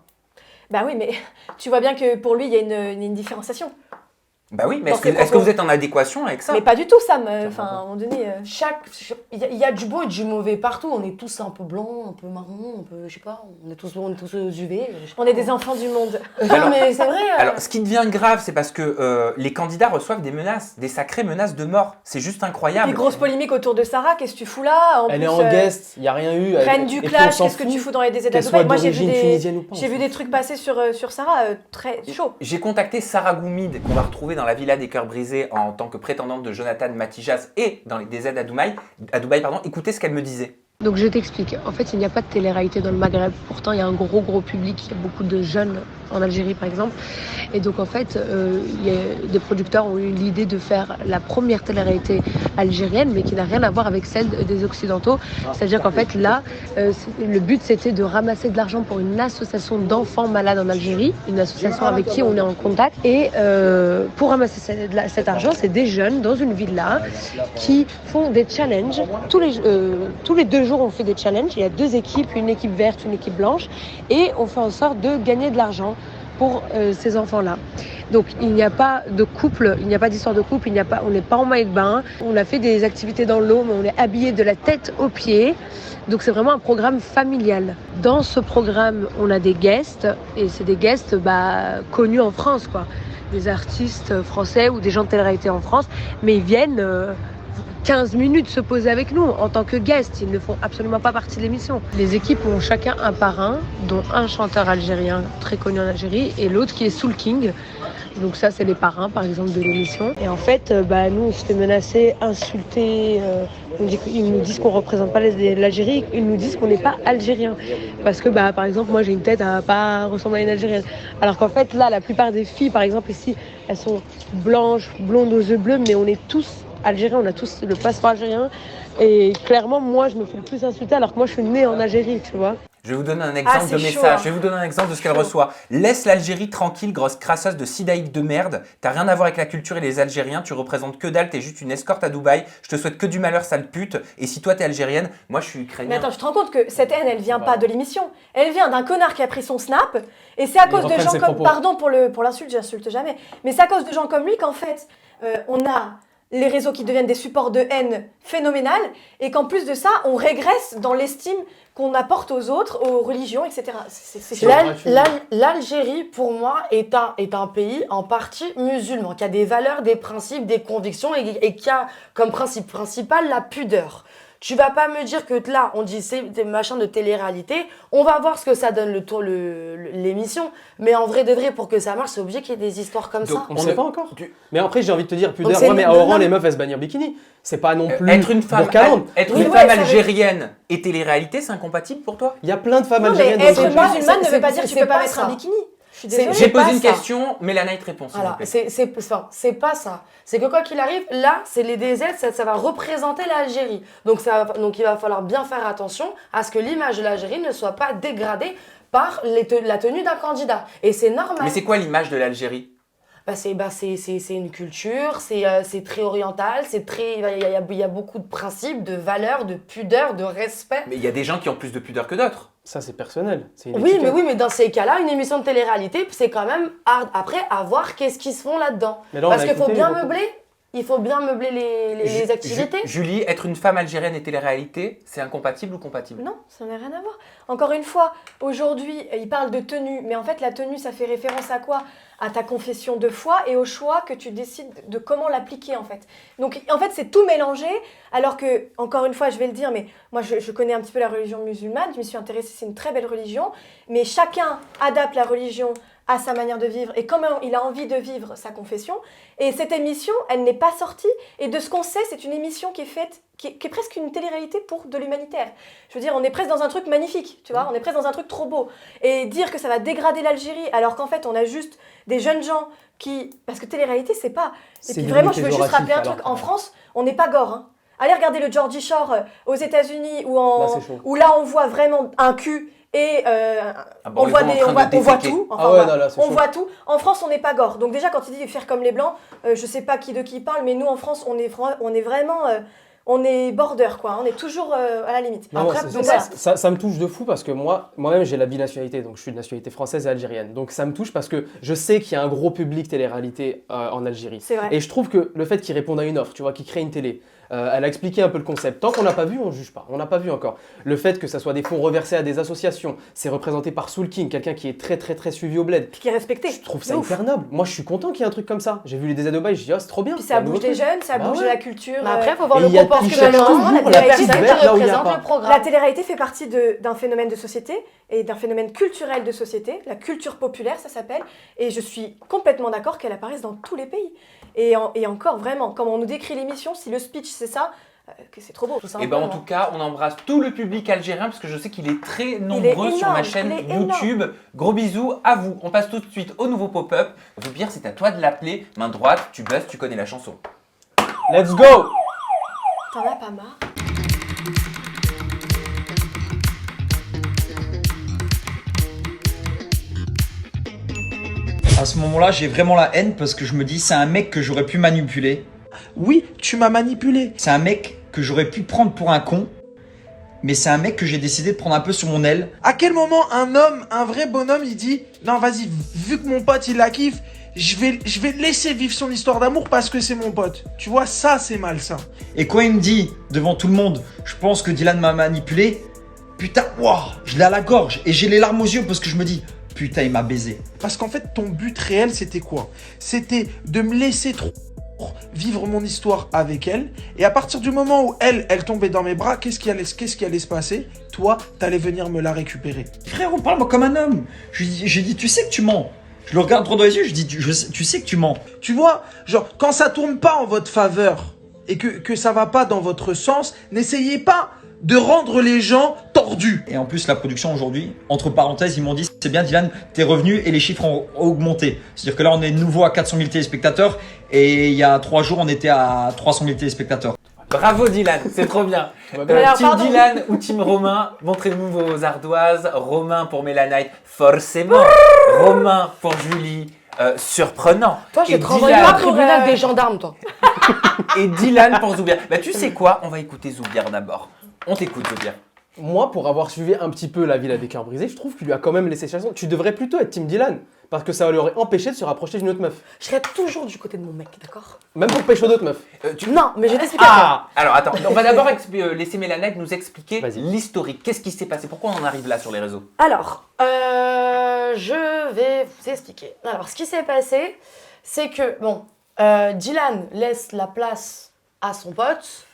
Bah oui, mais tu vois bien que pour lui, il y a une différenciation. Bah oui, mais Dans est-ce que, ses est-ce que propos. vous êtes en adéquation avec ça? Mais pas du tout, Sam. Enfin, à un moment donné. Il y a du beau et du mauvais partout. On est tous un peu blancs, un peu marrons, un peu, je sais pas, on est tous UV. On est des enfants du monde. Non, mais c'est vrai. Alors, ce qui devient grave, c'est parce que les candidats reçoivent des menaces, des sacrées menaces de mort. C'est juste incroyable. Puis grosse polémique autour de Sarah, qu'est-ce que tu fous là? Elle est en guest, il n'y a rien eu. Reine du et puis on clash, s'en qu'est-ce que fout tu fous dans les DZ à qu'elle Dubaï? soit Moi, j'ai vu d'origine tunisienne ou pas, on j'ai vu s'en des fout. trucs passer sur Sarah, très chaud. J'ai contacté Sarah Goumid, qu'on va retrouver dans la Villa des Cœurs Brisés en tant que prétendante de Jonathan Matijas et dans les DZ à Dubaï. Écoutez ce qu'elle me disait. Donc je t'explique. En fait, il n'y a pas de télé-réalité dans le Maghreb. Pourtant, il y a un gros public. Il y a beaucoup de jeunes en Algérie, par exemple. Et donc, en fait, des producteurs ont eu l'idée de faire la première télé-réalité algérienne, mais qui n'a rien à voir avec celle des Occidentaux. C'est-à-dire qu'en fait, là, le but, c'était de ramasser de l'argent pour une association d'enfants malades en Algérie, une association avec qui on est en contact. Et pour ramasser cet argent, c'est des jeunes dans une villa qui font des challenges. Tous les 2 jours, on fait des challenges. Il y a 2 équipes, une équipe verte, une équipe blanche. Et on fait en sorte de gagner de l'argent pour ces enfants-là. Donc il n'y a pas de couple, il n'y a pas d'histoire de couple, on n'est pas en maillot de bain. On a fait des activités dans l'eau, mais on est habillés de la tête aux pieds. Donc c'est vraiment un programme familial. Dans ce programme, on a des guests, et c'est des guests connus en France, quoi. Des artistes français ou des gens de télé-réalité en France, mais ils viennent 15 minutes se poser avec nous en tant que guest. Ils ne font absolument pas partie de l'émission. Les équipes ont chacun un parrain, dont un chanteur algérien très connu en Algérie et l'autre qui est Soul King. Donc ça, c'est les parrains, par exemple, de l'émission. Et en fait, nous, on se fait menacer, insulter. Ils nous disent qu'on ne représente pas l'Algérie. Ils nous disent qu'on n'est pas algérien. Parce que, par exemple, moi, j'ai une tête à pas ressembler à une Algérienne. Alors qu'en fait, là, la plupart des filles, par exemple, ici, elles sont blanches, blondes aux yeux bleus, mais on est tous algériens, on a tous le passeport algérien. Et clairement, moi, je me fais le plus insulter alors que moi, je suis née en Algérie, tu vois. Je vais vous donner un exemple de message. Hein. Je vais vous donner un exemple de ce qu'elle reçoit. Laisse l'Algérie tranquille, grosse crasseuse de sidaïque de merde. T'as rien à voir avec la culture et les Algériens. Tu représentes que dalle. T'es juste une escorte à Dubaï. Je te souhaite que du malheur, sale pute. Et si toi t'es algérienne, moi je suis ukrainien. Mais attends, tu te rends compte que cette haine, elle vient pas de l'émission. Elle vient d'un connard qui a pris son snap. Et c'est à cause de gens comme... Pardon pour l'insulte, j'insulte jamais. Mais c'est à cause de gens comme lui qu'en fait, on a les réseaux qui deviennent des supports de haine phénoménal. Et qu'en plus de ça, on régresse dans l'estime qu'on apporte aux autres, aux religions, etc. C'est chaud. L'Algérie, pour moi, est un pays en partie musulman, qui a des valeurs, des principes, des convictions et qui a comme principe principal la pudeur. Tu vas pas me dire que là, on dit c'est des machins de télé-réalité, on va voir ce que ça donne l'émission, mais en vrai de vrai, pour que ça marche, c'est obligé qu'il y ait des histoires comme ça. On ne sait pas encore. Mais après, j'ai envie de te dire, pudeur, mais à Oran, les meufs, elles se baignent en bikini. C'est pas non plus être une femme algérienne et télé-réalité, c'est incompatible pour toi? Il y a plein de femmes algériennes. Être musulmane ne veut pas dire que tu peux pas mettre un bikini. J'ai posé une question, Mélanaït répond. Alors, c'est pas ça. C'est que quoi qu'il arrive, là, c'est les DZ, ça va représenter l'Algérie. Donc il va falloir bien faire attention à ce que l'image de l'Algérie ne soit pas dégradée par la tenue d'un candidat. Et c'est normal. Mais c'est quoi l'image de l'Algérie? C'est une culture, c'est très oriental, il y a beaucoup de principes, de valeurs, de pudeur, de respect. Mais il y a des gens qui ont plus de pudeur que d'autres. Ça, c'est personnel. Oui, mais dans ces cas-là, une émission de télé-réalité, c'est quand même après à voir qu'est-ce qu'ils se font là-dedans. Parce qu'il faut bien meubler. Il faut bien meubler les activités. Julie, être une femme algérienne et télé-réalité, c'est incompatible ou compatible? Non, ça n'a rien à voir. Encore une fois, aujourd'hui, il parle de tenue, mais en fait, la tenue, ça fait référence à quoi? À ta confession de foi et au choix que tu décides de comment l'appliquer, en fait. Donc, en fait, c'est tout mélangé, alors que, encore une fois, je vais le dire, mais moi, je connais un petit peu la religion musulmane, je m'y suis intéressée, c'est une très belle religion, mais chacun adapte la religion à sa manière de vivre et comment il a envie de vivre sa confession. Et cette émission, elle n'est pas sortie. Et de ce qu'on sait, c'est une émission qui est faite, qui est presque une télé-réalité pour de l'humanitaire. Je veux dire, on est presque dans un truc magnifique, tu vois, on est presque dans un truc trop beau. Et dire que ça va dégrader l'Algérie, alors qu'en fait, on a juste des jeunes gens qui... Parce que télé-réalité, c'est pas... Et puis vraiment, je veux juste rappeler un truc. En France, on n'est pas gore, hein. Allez regarder le Georgie Shore aux États-Unis où là, on voit vraiment un cul. Et on voit tout. On voit tout. En France, on n'est pas gore. Donc déjà, quand il dit faire comme les Blancs, je sais pas de qui il parle, mais nous, en France, on est vraiment... on est border, quoi. On est toujours à la limite. Non, après, donc, ça me touche de fou parce que moi-même, j'ai la binationalité. Donc, je suis de nationalité française et algérienne. Donc, ça me touche parce que je sais qu'il y a un gros public télé-réalité en Algérie. C'est vrai. Et je trouve que le fait qu'ils répondent à une offre, tu vois, qu'ils créent une télé, elle a expliqué un peu le concept. Tant qu'on n'a pas vu, on ne juge pas. On n'a pas vu encore. Le fait que ça soit des fonds reversés à des associations, c'est représenté par Soul King, quelqu'un qui est très très très suivi au bled. Puis qui est respecté. Je trouve ça hyper noble. Moi, je suis content qu'il y ait un truc comme ça. J'ai vu les DZ Dubaï, je dis c'est trop bien. Puis ça bouge des jeunes, ça bouge de la culture. Mais après, il faut voir le comportement. La télé-réalité fait partie d'un phénomène de société et d'un phénomène culturel de société. La culture populaire, ça s'appelle. Et je suis complètement d'accord qu'elle apparaisse dans tous les pays. Et encore, vraiment, comme on nous décrit l'émission, si le speech c'est ça, que c'est trop beau, tout Et simplement. ben en tout cas, on embrasse tout le public algérien parce que je sais qu'il est très nombreux est sur ma énorme, chaîne il est énorme. YouTube. Gros bisous à vous. On passe tout de suite au nouveau pop-up. Zoubir, c'est à toi de l'appeler. Main droite, tu buzzes, tu connais la chanson. Let's go! T'en as pas marre? À ce moment-là, j'ai vraiment la haine parce que je me dis, c'est un mec que j'aurais pu manipuler. Oui, tu m'as manipulé. C'est un mec que j'aurais pu prendre pour un con. Mais c'est un mec que j'ai décidé de prendre un peu sur mon aile. À quel moment un homme, un vrai bonhomme, il dit non, vas-y, vu que mon pote il la kiffe, je vais laisser vivre son histoire d'amour parce que c'est mon pote. Tu vois, ça c'est malsain. Et quand il me dit, devant tout le monde, je pense que Dylan m'a manipulé, putain, waouh, je l'ai à la gorge et j'ai les larmes aux yeux parce que je me dis, putain, il m'a baisé. Parce qu'en fait, ton but réel, c'était quoi? C'était de me laisser trop vivre mon histoire avec elle. Et à partir du moment où elle tombait dans mes bras, qu'est-ce qui allait se passer? Toi, t'allais venir me la récupérer. Frère, on parle-moi comme un homme. J'ai dit, tu sais que tu mens. Je le regarde droit dans les yeux, je dis, tu sais que tu mens. Tu vois, genre, quand ça tourne pas en votre faveur et que ça va pas dans votre sens, n'essayez pas de rendre les gens tordus. Et en plus, la production aujourd'hui, entre parenthèses, ils m'ont dit, c'est bien Dylan, tes revenus et les chiffres ont augmenté. C'est-à-dire que là, on est de nouveau à 400 000 téléspectateurs et il y a 3 jours, on était à 300 000 téléspectateurs. Bravo Dylan, c'est trop bien. Alors, Team pardon. Dylan ou Team Romain, montrez-nous vos ardoises. Romain pour Mélanite, forcément. Romain pour Julie, surprenant. Toi, je vais Et te renvoyer Dylan- au tribunal des gendarmes, toi. Et Dylan pour Zoubir. Bah tu sais quoi, on va écouter Zoubir d'abord. On t'écoute Zoubir. Moi, pour avoir suivi un petit peu La Ville à des cœurs brisés, je trouve qu'il lui a quand même laissé sa chance. Tu devrais plutôt être Team Dylan, parce que ça l'aurait empêché de se rapprocher d'une autre meuf. Je serai toujours du côté de mon mec, d'accord? Même pour pécho d'autres meufs. Non, mais je vais t'expliquer après. Alors attends, on va d'abord laisser Mélanite nous expliquer Vas-y. l'historique. Qu'est-ce qui s'est passé? Pourquoi on en arrive là sur les réseaux? Alors, je vais vous expliquer. Alors, ce qui s'est passé, c'est que, bon, Dylan laisse la place à son pote